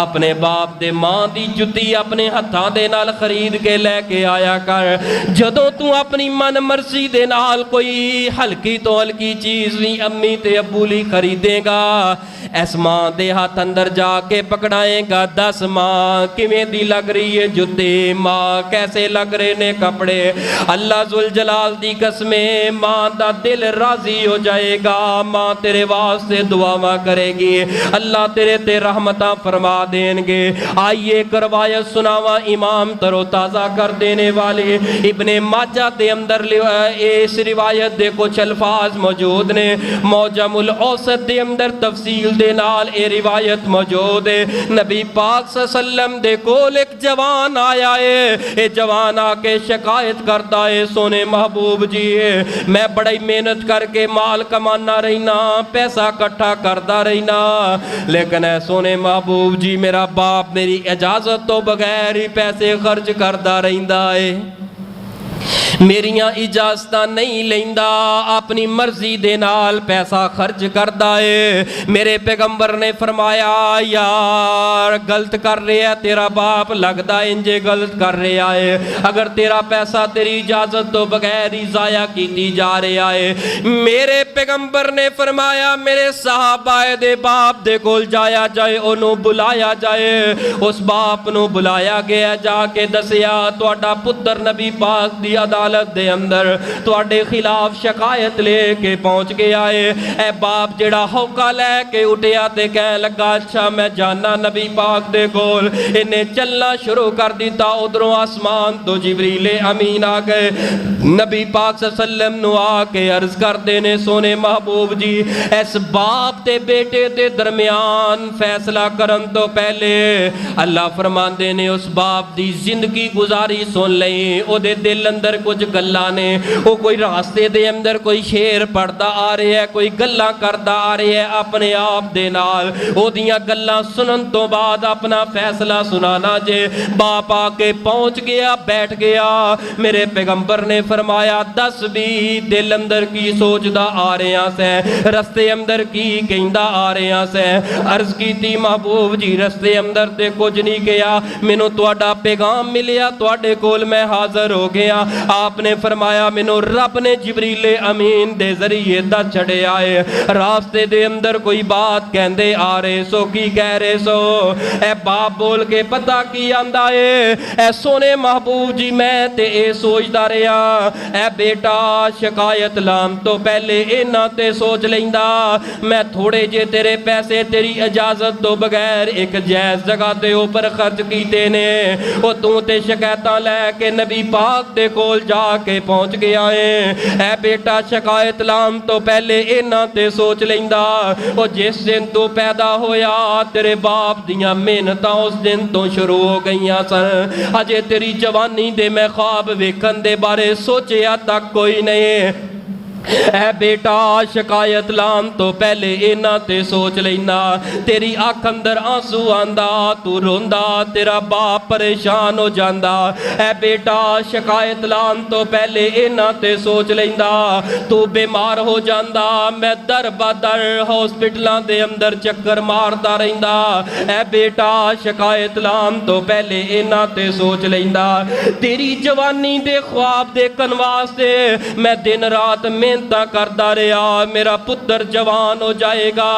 اپنے باپ دے ماں دی جُتی اپنے ہتھاں دے نال خرید کے لے کے آیا کر۔ جدوں تو اپنی من مرضی دے نال کوئی ہلکی تو ہلکی چیز بھی امی تے ابو لی خریدے گا، اس ماں دے ہاتھ اندر جا کے پکڑائے گا، 10 ماں کیویں دی لگ رہی ہے جُتی، ماں کیسے لگ رہے نے کپڑے، اللہ ذوالجلال دی قسمیں ماں دا دل راضی ہو جائے گا، ماں تیرے واسطے دعاواں کرے گی، اللہ تیرے تے رحمتاں فرما دیں گے۔ آئیے ایک روایت سناواں امام تر و تازہ کر دینے والے ابن ماجہ دے اندر اس روایت دے کچھ الفاظ موجود نے، معجم الاوسط دے اندر تفصیل دے نال اے روایت موجود ہے۔ نبی پاک صلی اللہ علیہ وسلم دے کول ایک جوان آیا ہے، اے جوان آ کے شکایت کرتا ہے، سونے محبوب جی میں بڑی محنت کر کے مال کمانا رہنا، پیسہ کٹھا کرتا رہنا، لیکن اے سونے محبوب جی میرا باپ میری اجازت تو بغیر ہی پیسے خرچ کرتا رہندا ہے۔ ਮੇਰੀਆਂ ਇਜਾਜ਼ਤਾਂ ਨਹੀਂ ਲੈਂਦਾ, ਆਪਣੀ ਮਰਜ਼ੀ ਦੇ ਨਾਲ ਪੈਸਾ ਖਰਚ ਕਰਦਾ ਏ। ਮੇਰੇ ਪੈਗੰਬਰ ਨੇ ਫਰਮਾਇਆ ਯਾਰ ਗਲਤ ਕਰ ਰਿਹਾ ਤੇਰਾ ਬਾਪ, ਲੱਗਦਾ ਇੰਜੇ ਗਲਤ ਕਰ ਰਿਹਾ ਏ। ਅਗਰ ਤੇਰਾ ਪੈਸਾ ਤੇਰੀ ਇਜਾਜ਼ਤ ਤੋਂ ਬਗੈਰ ਹੀ ਜ਼ਾਇਆ ਕੀਤੀ ਜਾ ਰਿਹਾ ਏ। ਮੇਰੇ ਪੈਗੰਬਰ ਨੇ ਫਰਮਾਇਆ ਮੇਰੇ ਸਹਾਬਾਏ ਦੇ ਬਾਪ ਦੇ ਕੋਲ ਜਾਇਆ ਜਾਏ, ਉਹਨੂੰ ਬੁਲਾਇਆ ਜਾਏ। ਉਸ ਬਾਪ ਨੂੰ ਬੁਲਾਇਆ ਗਿਆ, ਜਾ ਕੇ ਦੱਸਿਆ ਤੁਹਾਡਾ ਪੁੱਤਰ ਨਬੀ ਪਾਕ ਦੀ ਅਦਾਲਤ ਦੇ ਅੰਦਰ ਤੁਹਾਡੇ ਖਿਲਾਫ ਸ਼ਿਕਾਇਤ ਲੈ ਕੇ ਪਹੁੰਚ ਗਿਆ ਏ। ਇਹ ਬਾਪ ਜਿਹੜਾ ਹੌਕਾ ਲੈ ਕੇ ਉੱਠਿਆ ਤੇ ਕਹਿਣ ਲੱਗਾ ਅੱਛਾ ਮੈਂ ਜਾਨਾ ਨਬੀ ਪਾਕ ਦੇ ਕੋਲ। ਇਹਨੇ ਚੱਲਣਾ ਸ਼ੁਰੂ ਕਰ ਦਿੱਤਾ। ਉਧਰੋਂ ਆਸਮਾਨ ਤੋਂ ਜਿਬਰੀਲ ਅਮੀਨ ਆ ਗਏ, ਨਬੀ ਪਾਕ ਸੱਲਮ ਨੂੰ ਆ ਕੇ ਅਰਜ਼ ਕਰਦੇ ਨੇ ਸੋਨੇ महबूब जी इस बाप ते बेटे दे दरमियान फैसला करन तो पहले अल्लाह फरमांदे ने उस बाप दी जिंदगी गुजारी सुन लई। ओदे दिल अंदर कुछ गल्लां ने, वो कोई रास्ते दे अंदर कोई शेर पढ़दा आ रहा है, कोई गल्लां करदा आ रहा है अपने आप दे नाल। ओदियां गल्लां सुनन तो बाद अपना फैसला सुनाना जे। बाप आके पहुंच गया, बैठ गया। मेरे पैगंबर ने फरमाया दस भी दिल अंदर की सोचदा आ रहा से, रस्ते अंदर की कहंदा आ रहा से। अर्ज की महबूब जी रस्ते अंदर ते कुछ नहीं किया, मैनू तुहाडा पैगाम मिलिया, तुहाडे कोल मैं हाजिर हो गया। आपने फरमाया मैनू रब ने जिबरील अमीन दे जरिए दस छड़िया है। रास्ते दे अंदर कोई बात कहंदे आ रहे सो, की कह रहे सो? ए बाप बोल के पता की आंदा है, ए सोने महबूब जी मैं ते ए सोचदा रहा ए बेटा शिकायत लाम तो पहले इन्हां ते सोच लेंदा मैं थोड़े जे तेरे पैसे तेरी इजाजत तो बगैर एक जायज़ जगह दे ऊपर खर्च कीते ने। वो तू ते शिकायतां लैके नबी पाक दे कोल जाके पहुंच गया है। ए बेटा शिकायत लाम तो पहले इन्हां ते सोच लेंदा। वो जिस दिन तू पैदा होया तेरे बाप दियां मेहनतां उस दिन तो शुरू हो गईयां सन। अजे तेरी जवानी दे मैं ख्वाब वेखन दे बारे सोचिया तक कोई नहीं। ऐ बेटा शिकायत लाम तो पहले इन्हां ते सोच लेना। तेरी अख अंदर आंसू आंदा, तू रोंदा, तेरा बाप परेशान हो जांदा। ऐ बेटा शिकायत लाम तो पहले इन्हां ते सोच लेंदा। तू बीमार हो जांदा, मैं दर बदर हॉस्पिटलां दे अंदर चक्कर मारदा रहिंदा। ऐ बेटा शिकायत लाम तो पहले इन्हां ते सोच लेंदा। तेरी जवानी दे ख्वाब देखन वास्ते मैं दिन रात करता रहा, मेरा पुत्र जवान हो जाएगा,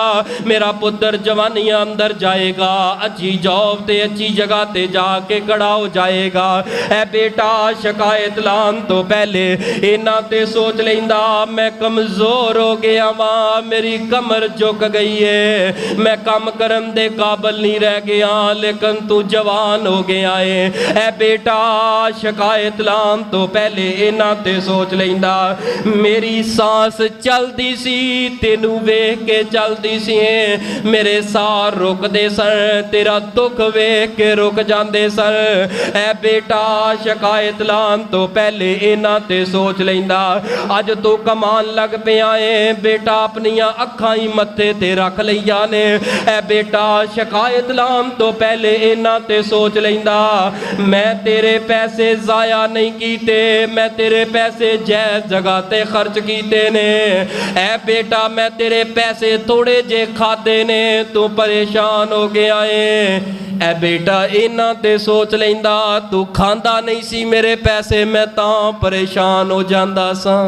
मेरा पुत्र जवानियां अंदर जाएगा, अच्छी जॉब ते अच्छी जगह ते जाके खड़ा हो जाएगा। ऐ बेटा शिकायत लान तो पहले इन्हां ते सोच लेंदा मैं कमजोर हो गया वां, मेरी कमर झुक गई है, मैं काम करन दे काबिल नहीं रह गया, लेकिन तू जवान हो गया है। ऐ बेटा शिकायत लान तो पहले इन्हां ते सोच लेंदा मेरी सांस चलती सी तेनू वेख के चलती सी, मेरे साह रुकदे सन, तेरा दुख वेख के रुक जांदे सन। ऐ बेटा शिकायत लान तो पहले इन्हां ते सोच लेंदा। अज तू कमान लग पिया है बेटा, अपनियां अखां ही मत्थे ते रख लईयां ने। ऐ बेटा शिकायत लान तो पहले इन्हां ते सोच लेंदा मैं तेरे पैसे जाया नहीं कीते, मैं तेरे पैसे जायज़ जगह ते खर्च कीते ने। ऐ बेटा मैं तेरे पैसे थोड़े जे खादे ने, तू परेशान हो गया है। ऐ बेटा इन्हां ते सोच लेंदा तू खांदा नहीं सी मेरे पैसे, मैं तां परेशान हो जांदा सां।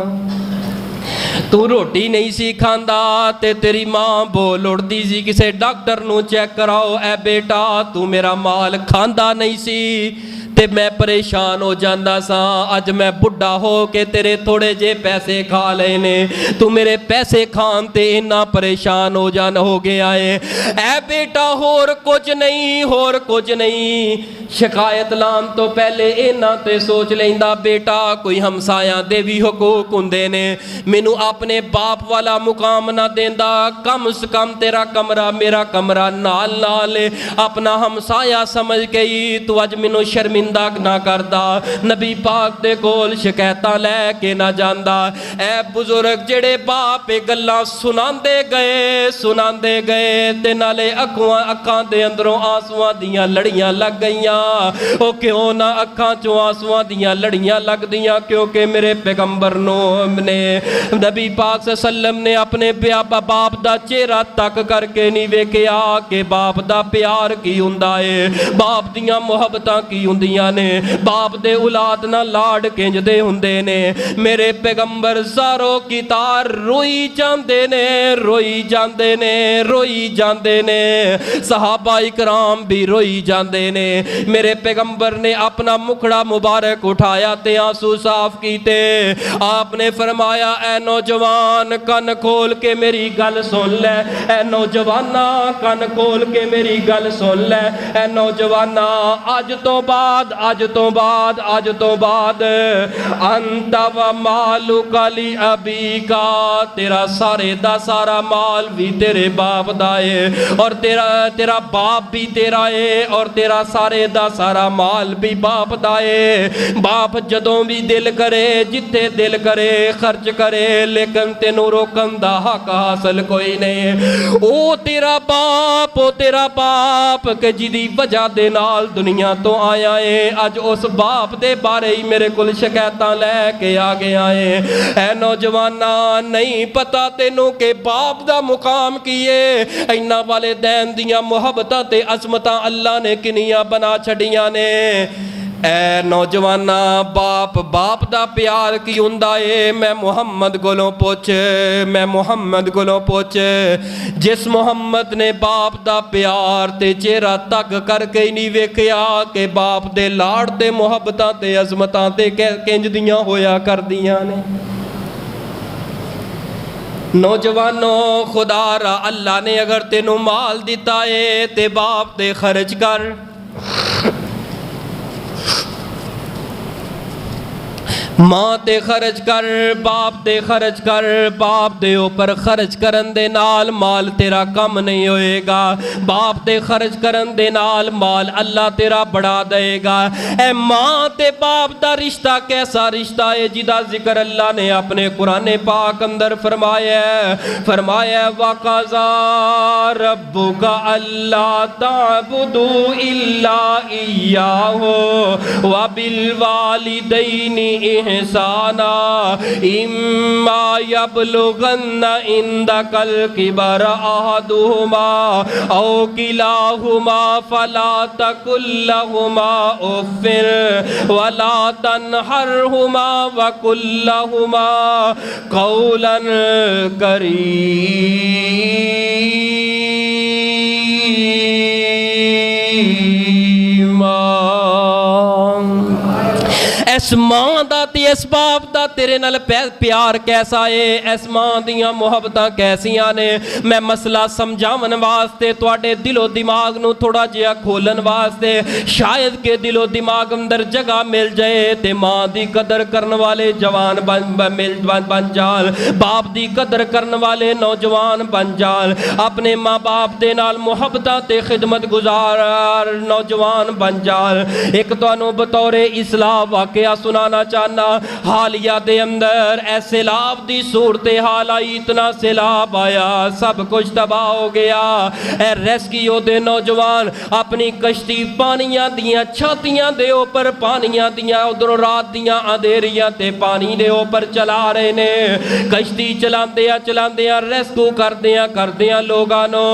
तू रोटी नहीं सी खांदा ते तेरी मां बोल उड़दी सी किसे डॉक्टर नू चेक कराओ। ऐ बेटा तू मेरा माल खांदा नहीं सी ते मैं परेशान हो जांदा सा, अज मैं बुढ़ा हो के तेरे थोड़े जे पैसे खा लए ने, तू मेरे पैसे खान ते इन्ना परेशान हो गया है। ऐ बेटा होर कुछ नहीं, होर कुछ नहीं। शिकायत लान तो पहले इन्हां ते सोच लेंदा बेटा कोई हमसाया दे भी हुकूक हुंदे ने, मैनू अपने बाप वाला मुकाम ना देंदा, कम से कम तेरा कमरा मेरा कमरा नाल नाल अपना हमसाया समझ के ही तू अज मैनू शर्मिंदा ਨਿੰਦਾ ਨਾ ਕਰਦਾ, ਨਬੀ ਪਾਕ ਦੇ ਕੋਲ ਸ਼ਿਕਾਇਤਾਂ ਲੈ ਕੇ ਨਾ ਜਾਂਦਾ। ਐ ਬਜ਼ੁਰਗ ਜਿਹੜੇ ਬਾਪ ਇਹ ਗੱਲਾਂ ਸੁਣਾਉਂਦੇ ਗਏ ਤੇ ਨਾਲੇ ਅੱਖਾਂ ਦੇ ਅੰਦਰੋਂ ਆਂਸੂਆਂ ਦੀਆਂ ਲੜੀਆਂ ਲੱਗ ਗਈਆਂ। ਉਹ ਕਿਉਂ ਨਾ ਅੱਖਾਂ ਚੋਂ ਆਂਸੂਆਂ ਦੀਆਂ ਲੜੀਆਂ ਲੱਗਦੀਆਂ? ਕਿਉਂਕਿ ਮੇਰੇ ਪੈਗੰਬਰ ਨੂੰ ਨੇ ਨਬੀ ਪਾਕ ਸੱਲਮ ਨੇ ਆਪਣੇ ਬਾਪ ਦਾ ਚਿਹਰਾ ਤੱਕ ਕਰਕੇ ਨਹੀਂ ਵੇਖਿਆ ਕਿ ਬਾਪ ਦਾ ਪਿਆਰ ਕੀ ਹੁੰਦਾ ਏ, ਬਾਪ ਦੀਆਂ ਮੁਹੱਬਤਾਂ ਕੀ ਹੁੰਦੀਆਂ ਨੇ, ਬਾਪ ਦੇ ਔਲਾਦ ਨਾਲ ਲਾਡ ਕਿੰਜਦੇ ਹੁੰਦੇ ਨੇ। ਮੇਰੇ ਪੈਗੰਬਰ ਜ਼ਾਰੋ ਕੀ ਤਾਰ ਰੋਈ ਜਾਂਦੇ ਨੇ, ਸਹਾਬਾ ਇਕਰਾਮ ਵੀ ਰੋਈ ਜਾਂਦੇ ਨੇ। ਮੇਰੇ ਪੈਗੰਬਰ ਨੇ ਆਪਣਾ ਮੁਖੜਾ ਮੁਬਾਰਕ ਉਠਾਇਆ ਤੇ ਆंसू ਸਾਫ਼ ਕੀਤੇ। आपने फरमाया ऐ नौजवान कन खोल के मेरी गल सुन ले, ऐ नौजवाना कन खोल के मेरी गल सुन ले, ऐ नौजवाना अज तो बाद अंता व मालुका ली अबीका, तेरा सारे दा सारा माल भी तेरे बाप दा है और तेरा बाप भी तेरा है और तेरा सारे दा सारा माल भी बाप दा है। बाप जदों भी दिल करे जिथे दिल करे खर्च करे, लेकिन तेनू रोकन दा हक हासिल कोई नहीं। ओ तेरा बाप कि जिदी वजह दे नाल दुनिया तो आया है, अज उस बाप दे बारे ही मेरे कोल शिकायतां लैके आ गया है। ऐ नौजवाना नहीं पता तेनू कि बाप दा मुकाम की है? इन्ना वालिदैन दियां मुहब्बतां ते अज़मतां अल्लाह ने किनियां बना छड़ियां ने। ऐ नौजवाना बाप दा प्यार की हुंदा है? मैं मुहम्मद कोलों पुछ, जिस मुहम्मद ने बाप दा प्यार ते चेहरा तक करके ही नहीं वेखिया कि बाप दे लाड़ ते मुहब्बतां ते अज़मतां ते किंज दियां होया करदियां ने। नौजवानों खुदा रा अल्लाह ने अगर तेनू माल दिता है ते बाप ते खर्च कर, मां ते खर्च कर, बाप ते खर्च कर। बाप दे ऊपर खर्च करन दे नाल माल तेरा कम नहीं होएगा, बाप ते खर्च करन दे नाल माल अल्लाह तेरा बढ़ा देगा। ए मां ते बाप दा रिश्ता कैसा रिश्ता है जिदा जिक्र अल्लाह ने अपने कुरान पाक अंदर फरमाया वक़ज़ा रब्बुका अल्ला ताबुदू इल्ला इय्याहु व बिल वालिदैनि इहसाना इम्मा यबलुगन्ना इंदकल किबर अहदुहुमा औ किलाहुमा फला तकुल लहुमा उफ़्फ़िन वला तनहरहुमा वकुल लहुमा क़ौलन करीमा। इस मां दा ते इस बाप दा तेरे नाल प्यार कैसा है, इस मां दियां मुहब्बतां कैसियां ने? मैं मसला समझावन वास्ते तुहाडे दिलो दिमाग नू थोड़ा जिहा खोलन वास्ते शायद के दिलो दिमाग अंदर जगह मिल जाए ते मां दी कदर करन वाले जवान बन जाल, बाप दी कदर करन वाले नौजवान बन जाल, अपने माँ बाप दे नाल मुहब्बतां ते खिदमत गुजार नौजवान बन जाल। एक तुहानू बतौरे इस्लाह वाकया सुनाना चाहना। हालिया दे अंदर ऐ सैलाब दी सूरत हाल आई, इतना सैलाब आया सब कुछ तबाह हो गया। ऐ रेस्क्यू दे नौजवान अपनी कश्ती पानियां दियां छातियां दे ऊपर, पानियां दियां उधरों रात दियां अंधेरियां ते पानी दे ऊपर चला रहे ने। कश्ती चलांदियां रेस्क्यू करदियां लोगां नो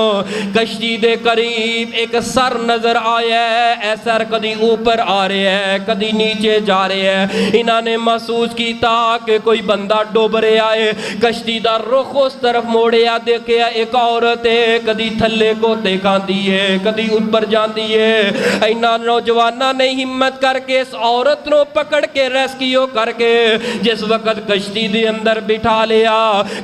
कश्ती दे करीब एक सर नजर आया है। ऐ सर कदी ऊपर आ रहा है कदी नीचे जा रहे हैं। इन्होंने महसूस किया कि कोई बंदा डुब रहा है, कश्ती दा रुख उस तरफ मोड़िया, देखिया एक औरत है कदी थले गोते खांदी है कदी ऊपर जाती है। इन्होंने नौजवानों ने हिम्मत करके इस औरत को पकड़ के रेस्क्यू करके जिस वक्त कश्ती दे अंदर बिठा लिया,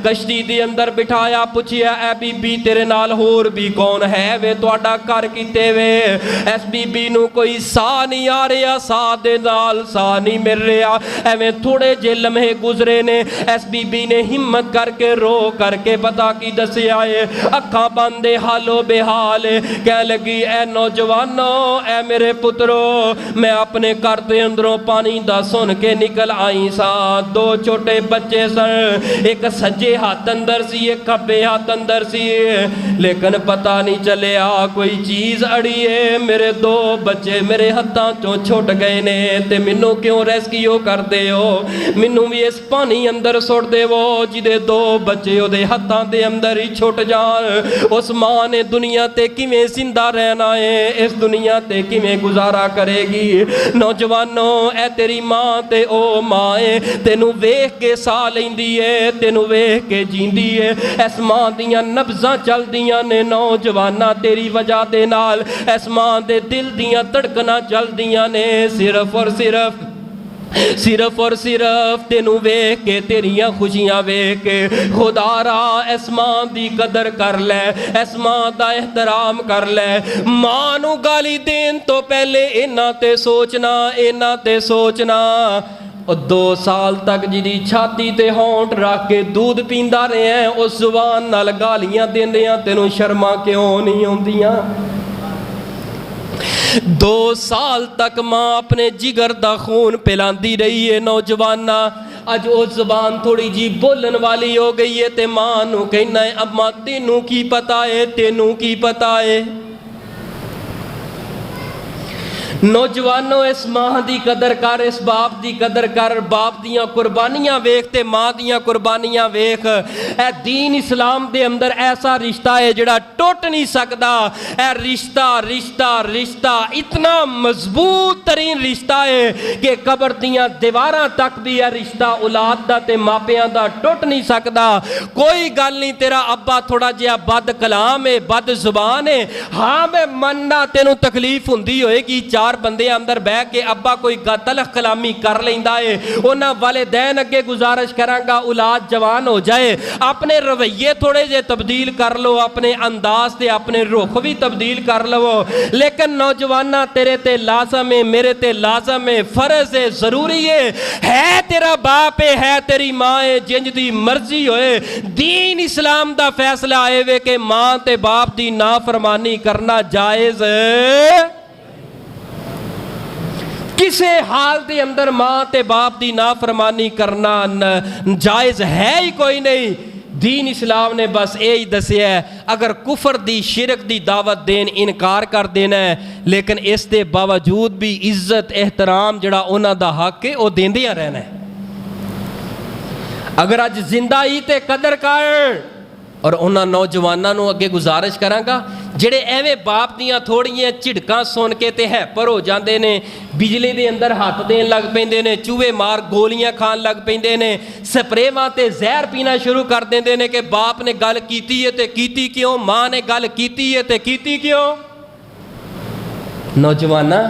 कश्ती दे अंदर बिठाया, पूछिया ऐ बीबी तेरे नाल होर भी कौन है वे, तुहाडा घर किते वे? इस बीबी नू कोई साह नहीं आ रहा, साह दे नाल साह नहीं मिल रहा। एवें थोड़े जे लम्हे गुजरे ने, इस बीबी ने हिम्मत करके रो करके पता की दसिया है, अखा बंद हालो बेहाल कह लगी, ए नौजवानो ए मेरे पुत्रो, मैं अपने घर के अंदरों पानी दा सुन के निकल आई सा। दो छोटे बच्चे सन, एक सज्जे हाथ अंदर सी एक खब्बे हाथ अंदर सी, लेकिन पता नहीं चलिया कोई चीज़ अड़ी है। मेरे दो बच्चे मेरे हत्थों चों छुट गए ने, ते मैनू क्यों रेस्क्यू करते हो, मैनू भी इस पानी अंदर सुट देवो जिदे दो बच्चे उहदे हत्थों दे अंदर ही छुट जान। उस माँ ने दुनिया ते किवें जिंदा रहना है, इस दुनिया ते किवें गुजारा करेगी। नौजवानों ए तेरी माँ ते ओ माँ है, तेनू वेख के सा लैंदी है, तेनू वेख के जींदी है। इस माँ दियां नब्ज़ां चलदियां ने नौजवाना, तेरी वजह दे नाल इस माँ दे दिल दियां धड़कनां चलदियां ने। सिर्फ और सिर्फ तेनू वेख के, तेरियां खुशियां वेख के खुदारा इस माँ दी कदर कर ले, इस माँ दा एहतराम कर ले। माँ नू गाली देन तो पहले इन्हां ते सोचना, इन्हां ते सोचना। और 2 साल तक जिदी छाती ते होंठ रख के दूध पींदा रहा है, उस जुबान नाल गालियां देंदियां तेनू शर्मा क्यों नहीं आउंदियां? 2 साल तक माँ अपने जिगर दा खून पिलांदी रही है। नौजवाना अज वो जबान थोड़ी जी बोलन वाली हो गई है, ते माँ नू कहना है अम्मा तेनू की पता है, तेनू की पता है। नौजवानों इस माँ की कदर कर, इस बाप की कदर कर। बाप दियाँ कुर्बानियाँ वेख ते माँ दियाँ कुर्बानियाँ वेख। ए दीन इस्लाम दे अंदर ऐसा रिश्ता है जिहड़ा टुट नहीं सकता। ए रिश्ता रिश्ता रिश्ता इतना मजबूत तरीन रिश्ता है कि कबर दियाँ दीवारां तक भी यह रिश्ता औलाद दा ते मापियां दा टुट नहीं सकता। कोई गल नहीं, तेरा अब्बा थोड़ा जिहा बद कलाम है, बद जुबान है, हाँ मैं मनना तेनू तकलीफ हुंदी होएगी। 4 बंदे अंदर बह के अब्बा कोई तलख कलामी कर लेंदा है, उन्हां वालिदैन अगे गुजारिश करांगा औलाद जवान हो जाए, अपने रवैये थोड़े जे तब्दील कर लो, अपने अंदाज ते अपने रुख भी तब्दील कर लो। लेकिन नौजवाना तेरे ते लाजम है, मेरे ते लाजम है, फर्ज है, जरूरी है तेरा बाप है तेरी माँ है, जिंज दी मर्जी होए दीन इस्लाम दा फैसला आए वे कि माँ ते बाप दी नाफरमानी करना जायज़ है। किसी हाल के अंदर माँ ते बाप की नाफरमानी करना जायज़ है ही कोई नहीं। दीन इस्लाम ने बस यही दसिया है, अगर कुफर दी शिरक दी दावत देन इनकार कर देना है, लेकिन इस दे बावजूद भी इज्जत एहतराम जड़ा उन्हां दा हक है वो देंदियां रहना है। अगर अज जिंदा ही ते कदर कर। और उन्हां नौजवानों नूं अगे गुजारिश करांगा जिहड़े एवें बाप दियां थोड़ियां झिड़कां सुन के ते हैपर हो जाते ने, बिजली दे अंदर हथ देन लग पैंदे ने, चूहे मार गोलियां खान लग पैंदे ने, स्प्रेवां ते जहर पीना शुरू कर देंदे ने कि बाप ने गल कीती है ते कीती क्यों, माँ ने गल कीती है ते कीती क्यों। नौजवाना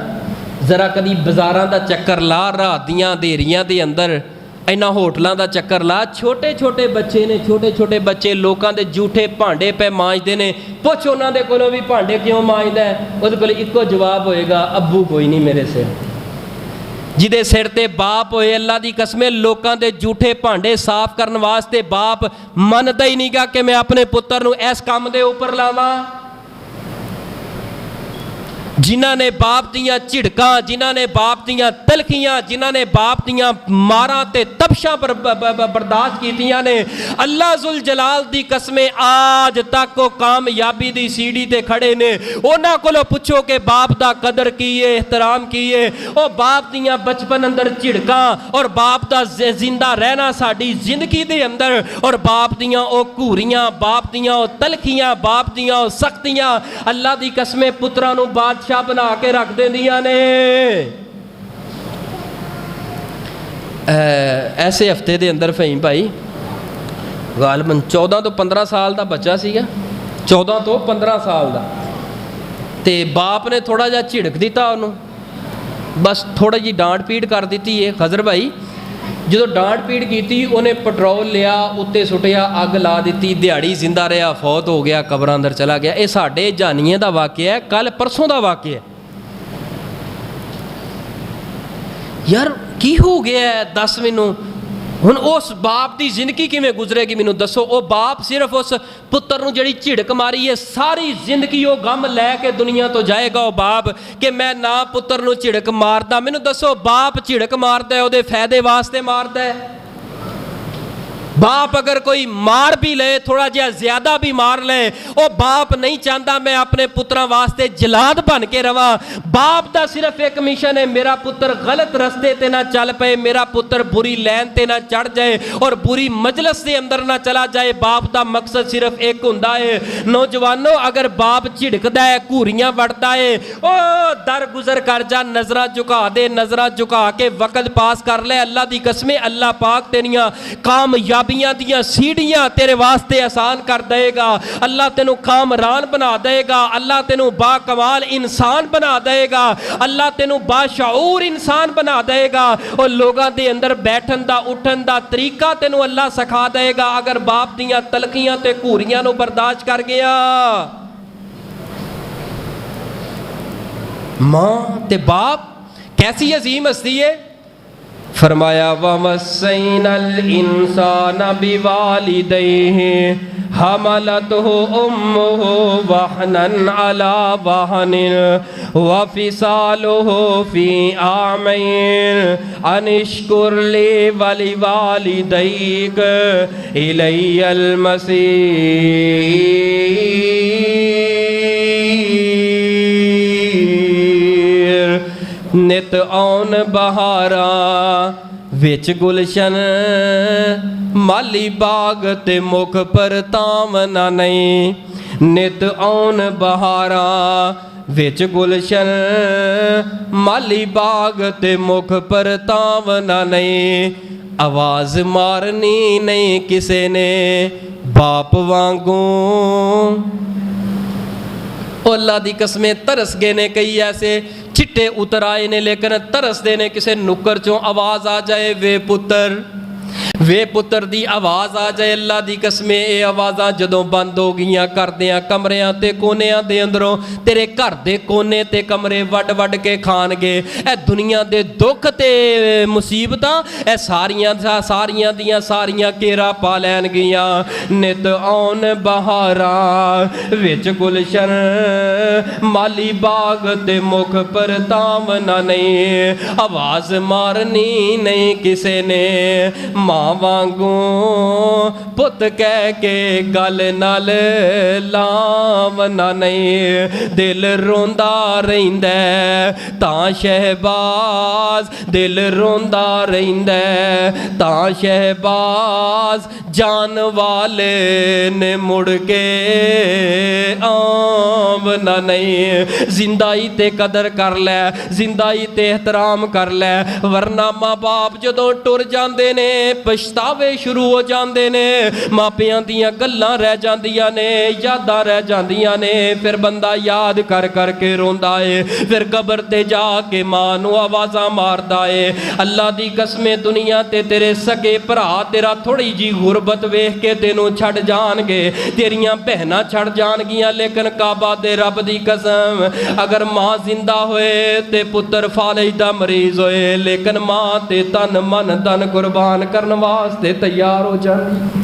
जरा कदी बाजारां दा चक्कर ला, रात दियां अंधेरियां दे अंदर इन्हां होटलों का चक्कर ला। छोटे छोटे बच्चे ने, छोटे छोटे बच्चे लोगों के झूठे भांडे पे मांजते हैं। पुछ उन्होंने कोलों भी भांडे क्यों मांजदा है, उहदे कोल इक्को जवाब होएगा, अब्बू कोई नहीं मेरे सिर। जिदे सिर ते बाप होए, अल्लाह की कसम लोगों के झूठे भांडे साफ करने वास्ते बाप मनदा ही नहीं गा कि मैं अपने पुत्र नूं इस काम दे उपर लावां। जिन्हां ने बाप दियां झिड़कां, जिन्हां ने बाप दियां तलखियां, जिन्हां ने बाप दियां मारां ते तपशां बर्दाश्त कीतियां ने, अल्लाह जुल जलाल दी कसमें आज तक वो कामयाबी दी सीढ़ी ते खड़े ने। उन्हां कोलों पुछो कि बाप दा कदर की है, एहतराम की है। वो बाप दियां बचपन अंदर झिड़कां और बाप दा जिंदा रहना साडी जिंदगी दे अंदर, और बाप दियां वो घूरियां, बाप दियां वो तलखियां, बाप दियां वो सख्तियां अल्लाह दी कसमें पुत्रां नूं बादशाह बना के रख देंदियां ने। ऐसे हफ्ते दे अंदर फहीम भाई गालबन 14 तो 15 साल का बच्चा सीगा, 14 तो 15 साल का, ते बाप ने थोड़ा जा झिड़क दिता उन्होंने, बस थोड़ी जी डांट पीट कर दी है। खजर भाई जो डांट पीट की उन्हें पेट्रोल लिया, उत्ते सुटिया, अग ला दी, दिहाड़ी जिंदा रहा, फौत हो गया, कबर अंदर चला गया। ये साढ़े जानिए का वाकया है, कल परसों का वाकया है। यार ਕੀ ਹੋ ਗਿਆ ਦੱਸ ਮੈਨੂੰ। ਹੁਣ ਉਸ ਬਾਪ ਦੀ ਜ਼ਿੰਦਗੀ ਕਿਵੇਂ ਗੁਜ਼ਰੇਗੀ ਮੈਨੂੰ ਦੱਸੋ। ਉਹ ਬਾਪ ਸਿਰਫ ਉਸ ਪੁੱਤਰ ਨੂੰ ਜਿਹੜੀ ਝਿੜਕ ਮਾਰੀ ਹੈ, ਸਾਰੀ ਜ਼ਿੰਦਗੀ ਉਹ ਗਮ ਲੈ ਕੇ ਦੁਨੀਆ ਤੋਂ ਜਾਏਗਾ ਉਹ ਬਾਪ, ਕਿ ਮੈਂ ਨਾ ਪੁੱਤਰ ਨੂੰ ਝਿੜਕ ਮਾਰਦਾ। ਮੈਨੂੰ ਦੱਸੋ, ਬਾਪ ਝਿੜਕ ਮਾਰਦਾ ਹੈ ਉਹਦੇ ਫਾਇਦੇ ਵਾਸਤੇ ਮਾਰਦਾ ਹੈ? ਬਾਪ ਅਗਰ ਕੋਈ ਮਾਰ ਵੀ ਲਏ, ਥੋੜਾ ਜਿਹਾ ਜ਼ਿਆਦਾ ਵੀ ਮਾਰ ਲਏ, ਉਹ ਬਾਪ ਨਹੀਂ ਚਾਹੁੰਦਾ ਮੈਂ ਆਪਣੇ ਪੁੱਤਰਾਂ ਵਾਸਤੇ ਜਲਾਦ ਬਣ ਕੇ ਰਵਾਂ। ਬਾਪ ਦਾ ਸਿਰਫ ਇੱਕ ਮਿਸ਼ਨ ਹੈ, ਮੇਰਾ ਪੁੱਤਰ ਗਲਤ ਰਸਤੇ ਤੇ ਨਾ ਚੱਲ ਪਏ, ਮੇਰਾ ਪੁੱਤਰ ਬੁਰੀ ਲਾਈਨ ਤੇ ਨਾ ਚੜ ਜਾਏ ਔਰ ਬੁਰੀ ਮਜਲਿਸ ਦੇ ਅੰਦਰ ਨਾ ਚਲਾ ਜਾਏ। ਬਾਪ ਦਾ ਮਕਸਦ ਸਿਰਫ ਇੱਕ ਹੁੰਦਾ ਹੈ। ਨੌਜਵਾਨੋ, ਅਗਰ ਬਾਪ ਝਿੜਕਦਾ ਹੈ, ਘੂਰੀਆਂ ਵੜਦਾ ਹੈ, ਉਹ ਦਰ ਗੁਜ਼ਰ ਕਰ ਜਾ, ਨਜ਼ਰਾਂ ਝੁਕਾ ਦੇ, ਨਜ਼ਰਾਂ ਝੁਕਾ ਕੇ ਵਕਤ ਪਾਸ ਕਰ ਲੈ। ਅੱਲਾ ਦੀ ਕਸਮੇ, ਅੱਲਾ ਪਾਕ ਤੇਰੀਆਂ ਕਾਮਯਾਬ ਦੀਆਂ ਸੀੜੀਆਂ ਤੇਰੇ ਵਾਸਤੇ ਆਸਾਨ ਕਰ ਦੇਗਾ। ਅੱਲਾ ਤੈਨੂੰ ਕਾਮਰਾਨ ਬਣਾ ਦੇਗਾ। ਅੱਲਾ ਤੈਨੂੰ ਬਾ ਕਮਾਲ ਇਨਸਾਨ ਬਣਾ ਦੇਗਾ। ਅੱਲਾ ਤੈਨੂੰ ਬਾਸ਼ਊਰ ਇਨਸਾਨ ਬਣਾ ਦੇਗਾ। ਉਹ ਲੋਕਾਂ ਦੇ ਅੰਦਰ ਬੈਠਣ ਦਾ, ਉੱਠਣ ਦਾ ਤਰੀਕਾ ਤੈਨੂੰ ਅੱਲਾ ਸਿਖਾ ਦੇਗਾ। ਅਗਰ ਬਾਪ ਦੀਆਂ ਤਲਖੀਆਂ ਤੇ ਘੂਰੀਆਂ ਨੂੰ ਬਰਦਾਸ਼ਤ ਕਰ ਗਿਆ। ਮਾਂ ਤੇ ਬਾਪ ਕੈਸੀ ਅਜ਼ੀਮ ਹਸਤੀ है। फरमाया वमस्सैनल इंसान बिवालिदैहि हमलतहु उम्मुहु वहनन अला वहनिन वफिसालुहु फी आमैन अनिश्कुर ली वलिवालिदैक इलैयल मसीर। नित आउन बहारा विच गुलशन माली बाग ते मुख पर तावना नहीं। नित आउन बहारा विच गुलशन माली बाग ते मुख पर तावना नहीं। आवाज मारनी नहीं किसे ने बाप वांगू। अल्लाह दी कसमें तरस गए ने कई ऐसे चिट्टे उतर आए ने, लेकिन तरसदे ने किसी नुक्कर चों आवाज़ आ जाए वे पुत्र दी आवाज़ आ जाए। अल्लाह दी कसमें ये आवाज़ां जदों बंद हो गईयां, करदियां कमरियां ते कोनियां दे अंदरों तेरे घर दे कोने ते कमरे वड वड के खाणगे। ए दुनिया दे दुख ते मुसीबतां ए सारियां दियां सारियां घेरा पा लैणगियां। नित आउन बहारा विच गुलशन माली बाग ते मुख पर तावना नहीं। आवाज़ मारनी नहीं किसे ने मां वांगू पुत कह के गल नाल लावना नहीं। दिल रोंदा रहिंदा तां शहबाज, दिल रोंदा रहिंदा तां शहबाज, जान वाले ने मुड़ के आवना नहीं। जिंदाई ते कदर कर लै, जिंदाई ते एहतराम कर लै, वरना माँ बाप जदों टुर जांदे ने पछतावे शुरू हो जाते ने। मापियां दियां गल्लां रह जांदियां ने, यादां रह जांदियां ने, फिर बंदा याद कर कर के रोंदा है, फिर कबर ते जाके मां नूं आवाज़ां मारदा है। अल्लाह दी कसमें दुनिया ते तेरे सगे भरा तेरा थोड़ी जी गुरबत वेख के तेनों छड़ जाणगे, तेरियां भैनां छड़ जाणगियां, लेकिन काबा दे रब दी कसम अगर मां जिंदा होए ते पुत्र फालिज दा मरीज होए, लेकिन मां ते तन मन धन कुर्बान करन वास्ते तैयार हो जाती।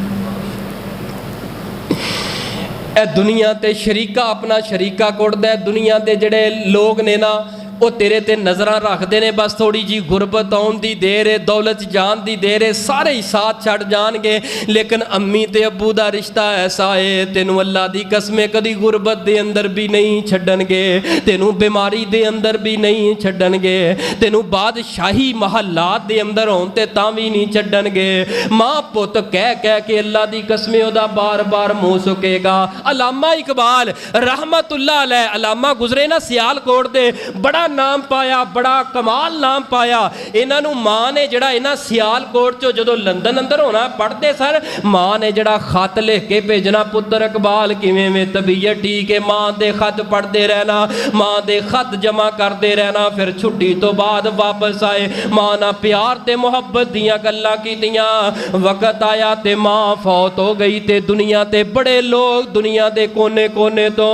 ए दुनिया ते शरीका अपना शरीका कुटदा। दुनिया दे जड़े लोग ने ना वो तेरे ते नज़रां रखते ने, बस थोड़ी जी गुरबत आउण दी देर है, दौलत जान दी देर है, सारे ही साथ छड़ जाणगे। लेकिन अम्मी ते अब्बू दा रिश्ता ऐसा है, तेनू अल्लाह दी कसमें कदी गुरबत दे अंदर भी नहीं छड्डणगे, तेनू बीमारी दे अंदर भी नहीं छड्डणगे, तेनू बादशाही महलात दे अंदर होण ते तां भी नहीं छड्डणगे। मां पुत कह कह के अल्लाह दी कसमें ओदा बार बार मुँह सुकेगा। अलामा इकबाल रहमतुल्लाह अलैह, अलामा गुजरे ना सियालकोट दे, बड़ा नाम पाया, बड़ा कमाल नाम पाया। इन्हां नूं मां ने जिहड़ा इन्हां सियालकोट चो जदों लंदन अंदर होना पढ़ते सर, मां ने जिहड़ा खत लिख के भेजना, पुत्र इकबाल किवें में तबीयत ठीक है, मां दे खत पढ़ते रहना, मां दे खत जमा करते रहना। फिर छुट्टी तो बाद वापस आए, मां नाल प्यार ते मुहब्बत दियां गल्लां कीतियां। वक्त आया ते मां फौत हो गई ते दुनिया ते बड़े लोग दुनिया दे कोने कोने तो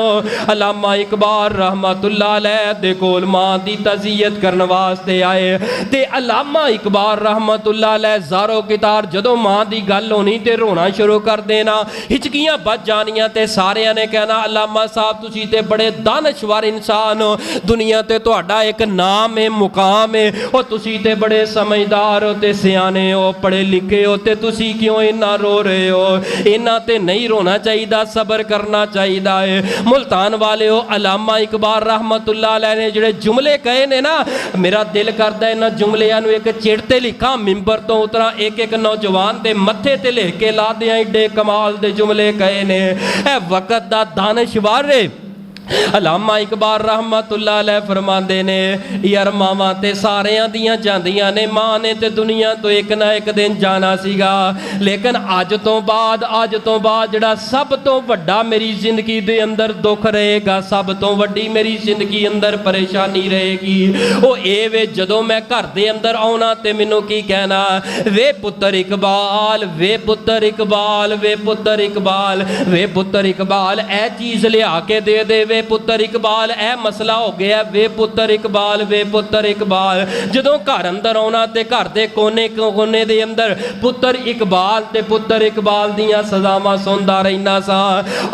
अलामा इकबाल रहमतुल्लाह अलैह दे कोल मां मां दी तज़ियत करने वास्ते आए। ते अलामा इकबाल रहमतुल्लाह अलैह ज़ारो कितार जदों मां दी गल होनी ते रोना शुरू कर देना, हिचकियां बच जानियां ते सारियां ने कहना अलामा साहब तुसीं ते बड़े दानशवर इंसान हो, दुनिया ते तुहाडा एक नाम है, मुकाम है, और तुसीं ते बड़े समझदार हो ते सियाने हो, पढ़े लिखे हो, ते तुसीं क्यों इन्ना रो रहे हो? इन्ना ते नहीं रोना चाहिए, सबर करना चाहिए है। मुल्तान वाले हो अलामा इकबाल रहमतुल्लाह अलैह ने जिहड़े जुमले कहे ने ना, मेरा दिल करदा इन्हां जुमलियां नूं एक चिट ते लिखा, मिंबर तो उतरा एक एक नौजवान दे मत्थे ते लिख के ला दियां, एडे कमाल दे जुमले कहे ने। ए वक्त दा दानशवर है अलामा इकबाल रहमतुल्लाह अलैह फरमांदे ने यार मावां ते सारियां दियां जांदियां ने, मां ने ते दुनिया तो एक ना एक दिन जाना सीगा, लेकिन अज तो बाद जिहड़ा सब तो वड्डा मेरी जिंदगी दे अंदर दुख रहेगा, सब तो वड्डी मेरी जिंदगी अंदर परेशानी रहेगी, वो ए वे जदों मैं घर दे अंदर आउणा ते मैनूं की कहना, वे पुत्तर इकबाल, वे पुत्तर इकबाल, वे पुत्तर इकबाल, वे पुत्तर इकबाल ए चीज़ लिया के दे दे, वे पुत्तर इकबाल ए मसला हो गया, वे पुत्तर इकबाल, वे पुत्तर इकबाल। जदों घर अंदर आउणा ते घर दे कोने कोने दे अंदर पुत्तर इकबाल ते पुत्तर इकबाल दियां सज़ावां सुनदा रहिंदा सा।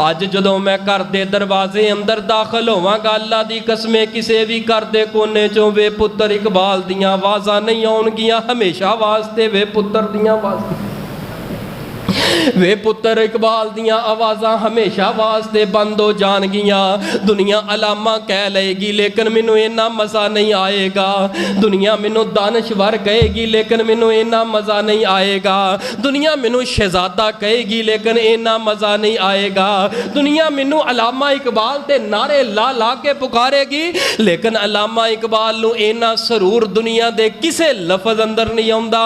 अज जदों मैं घर दे दरवाजे अंदर दाखिल होवांगा, अल्लाह दी कसमें किसी भी घर दे कोने चों वे पुत्तर इकबाल दियां आवाज़ां नहीं आउणगियां, हमेशा वास्ते वे पुत्तर दियां आवाज़ां, वे पुत्तर इकबाल दियां आवाज़ां हमेशा वास्ते बंद हो जाणगियां। दुनिया अलामा कह लेगी लेकिन मैनू इन्ना मज़ा नहीं आएगा, दुनिया मैनू दानशवर कहेगी लेकिन मैनू इन्ना मज़ा नहीं आएगा, दुनिया मैनू शहजादा कहेगी लेकिन इन्ना मज़ा नहीं आएगा, दुनिया मैनू अलामा इकबाल ते नारे ला ला के पुकारेगी, लेकिन अलामा इकबाल नू इन्ना सरूर दुनिया दे किसे लफज अंदर नहीं आउंदा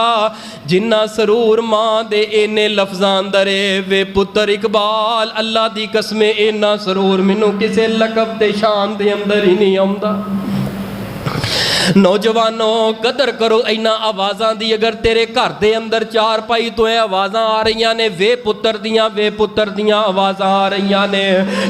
जिन्ना सरूर मां दे इन्ने लफ्ज़ां अंदर है। वे पुत्तर इकबाल अल्लाह दी कसमें इन्ना सरूर मैनू किसे लकब ते शान दे अंदर ही नहीं आउंदा। नौजवानों कदर करो इन्हां आवाज़ां दी, अगर तेरे घर दे अंदर चार पाई तो आवाज़ां आ रही ने, वे पुत्तर दियां आवाज़ां आ रही ने,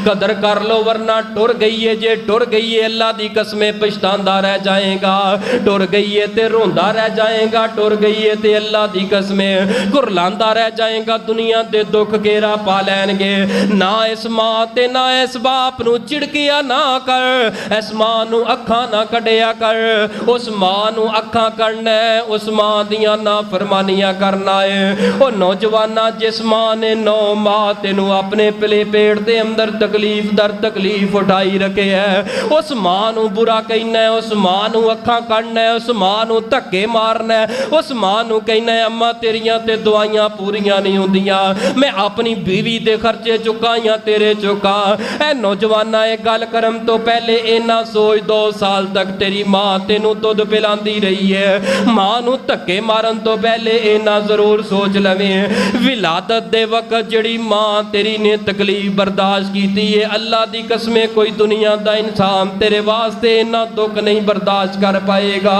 कदर कर लो वरना टुर गई है, जे टुर गई है अल्लाह दी कसमें पछतांदा रह जाएगा, टुर गई है ते रोंदा रह जाएगा, टुर गई है ते अल्लाह दी कसमें घुरलांदा रह जाएगा, दुनिया दे दुख घेरा पा लैणगे। ना इस मां ते ना इस बाप नूं झिड़किया ना कर, इस मां नूं अखां ना कढिया कर, उस मां नूं अखां करना है, उस मां दियां नाफरमानियां करना है। ओ नौजवाना जिस मां ने 9 माह तेनू अपने पले पेट दे अंदर तकलीफ दर तकलीफ उठाई रखे है, उस मां नूं बुरा कहना है, उस मां नूं अखां करना है, उस मां नूं धक्के मारना है, उस मां नूं कहना है अम्मा तेरियां ते दवाइयां पूरियां नहीं हुंदियां, मैं अपनी बीवी दे खर्चे चुका या तेरे चुका। ए नौजवाना एक गल करन तो पहले इन्ना सोच 2 साल तक तेरी मां तेनू दुध पिलांदी रही है, मां नू धक्के मारन तो पहले इन्ना जरूर सोच लवें विलादत दे वक्त जिहड़ी मां तेरी ने तकलीफ बर्दाश्त कीती है, अल्लाह दी कसमें कोई दुनिया दा इंसान तेरे वास्ते इन्ना दुख नहीं बर्दाश्त कर पाएगा।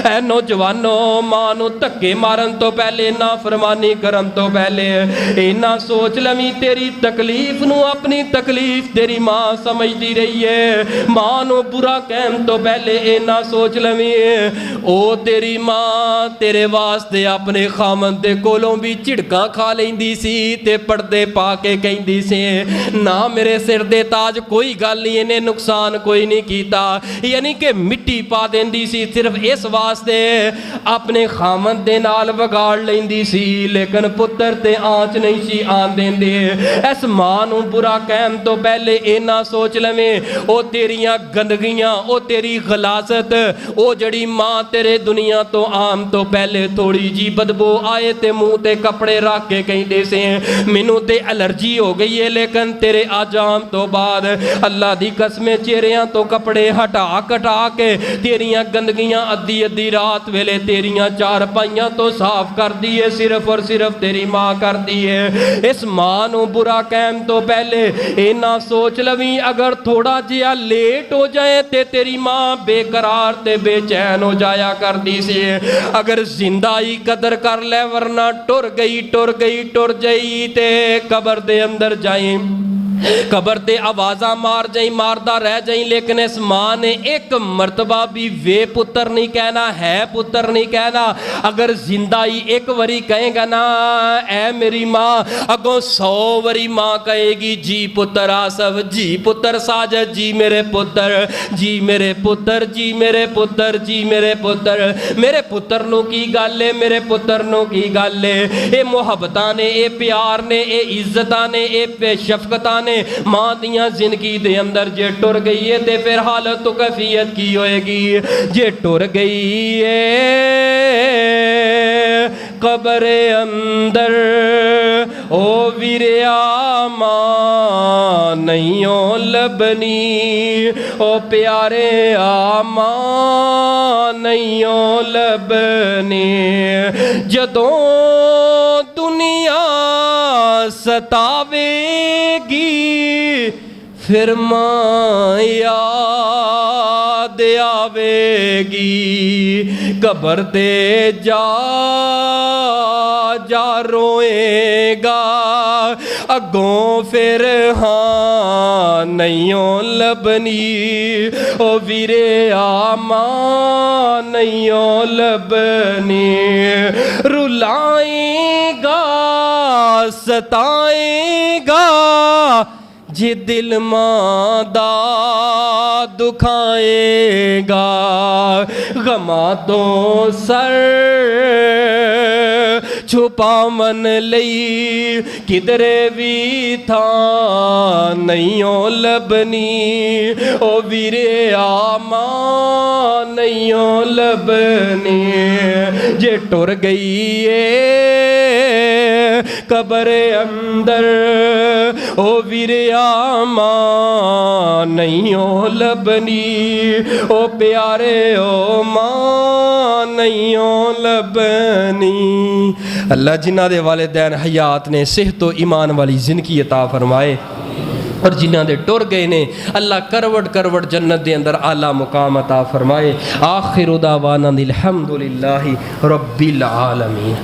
ऐ नौजवानों मां नू धक्के मारन तो पहले, नाफरमानी करन तो पहले इन्ना सोच लवीं तेरी तकलीफ नू अपनी तकलीफ तेरी मां समझदी रही है, मां नू बुरा कहन तो पहले इन्ना सोच लवीं ओ तेरी मां तेरे वास्ते अपने खामन दे कोलों भी झिड़कां खा लैंदी सी ते पर्दे पा के कहंदी सी ना मेरे सिर दे ताज कोई गल नहीं, इन्हें नुकसान कोई नहीं कीता, यानी कि मिट्टी पा देंदी सी सिर्फ इस वास्ते अपने खामन दे नाल वगाड़ लैंदी सी, लेकिन पुत्र ते आंच नहीं सी आन देंदे। इस मां नूं बुरा कहन तो पहले इन्ना सोच लवें ओ तेरियां गंदगियां, ओ तेरी गलाजत, ओ जड़ी मां तेरे दुनिया तो आम तो पहले थोड़ी जी बदबू आए ते मुंह ते कपड़े रख के कहते से मैनू ते एलर्जी हो गई है, लेकिन तेरे आजाम तो बाद अल्लाह दी कसमें चेहरियां तो कपड़े हटा कटा के तेरियां गंदगियां अद्धी अद्धी रात वेले तेरियां चार पाइयां तो साफ कर दी है, सिर्फ और सिर्फ तेरी मां कर दी है। इस मां नू बुरा कहन तो पहले इन्ना सोच लवी अगर थोड़ा जिहा लेट हो जाए ते तेरी मां बेकरार ते बेचैन हो जाया कर दी सी, अगर जिंदा ही कदर कर ले वरना टुर गई ते कबर दे अंदर जाए قبر تے آوازاں مار جائیں ماردہ رہ جائیں لیکن اس ماں نے ایک مرتبہ بھی وے پتر نہیں کہنا ہے پتر نہیں کہنا اگر زندہ ہی ایک وری کہیں گا نا اے میری ماں اگوں 100 وری ماں کہے گی جی پتر آصف جی پتر ساجد جی میرے پتر جی میرے پتر جی میرے پتر جی میرے پتر نو کی گل ہے میرے پتر نو کی گل ہے اے محبتاں نے اے پیار نے اے عزتاں نے اے شفقتاں نے ماں دیاں زندگی دے اندر جے ٹر گئی ہے تے پھر حالت تو کیفیت کی ہوئے گی جے ٹر گئی ہے قبر اندر او ویریا ماں نہیں لبنی او پیارے ماں نہیں لبنی جدوں دنیا ستاوے گی پھر ماں یاد آوے گی قبر تے جا روئے گا اگوں پھر ہاں نہیں لبنی او ویرے ماں نہیں لبنی رلائیں گا ستائیں گا جی دل ماں دا دکھائے گا غماں تو سر چھپا من لئی کدرے بھی تھا نہیں لبنی او ویرے ماں نہیں لبنی جے ٹر گئی ہے قبر اندر او ویریا ماں نہیں لبنی او پیارے او ماں نہیں لبنی اللہ جنہ دے والدین حیات نے صحت و ایمان والی زندگی عطا فرمائے اور جنہ دے ٹر گئے نے اللہ کروٹ کروٹ جنت دے اندر اعلیٰ مقام عطا فرمائے آخر دعوانا الحمدللہ رب العالمین.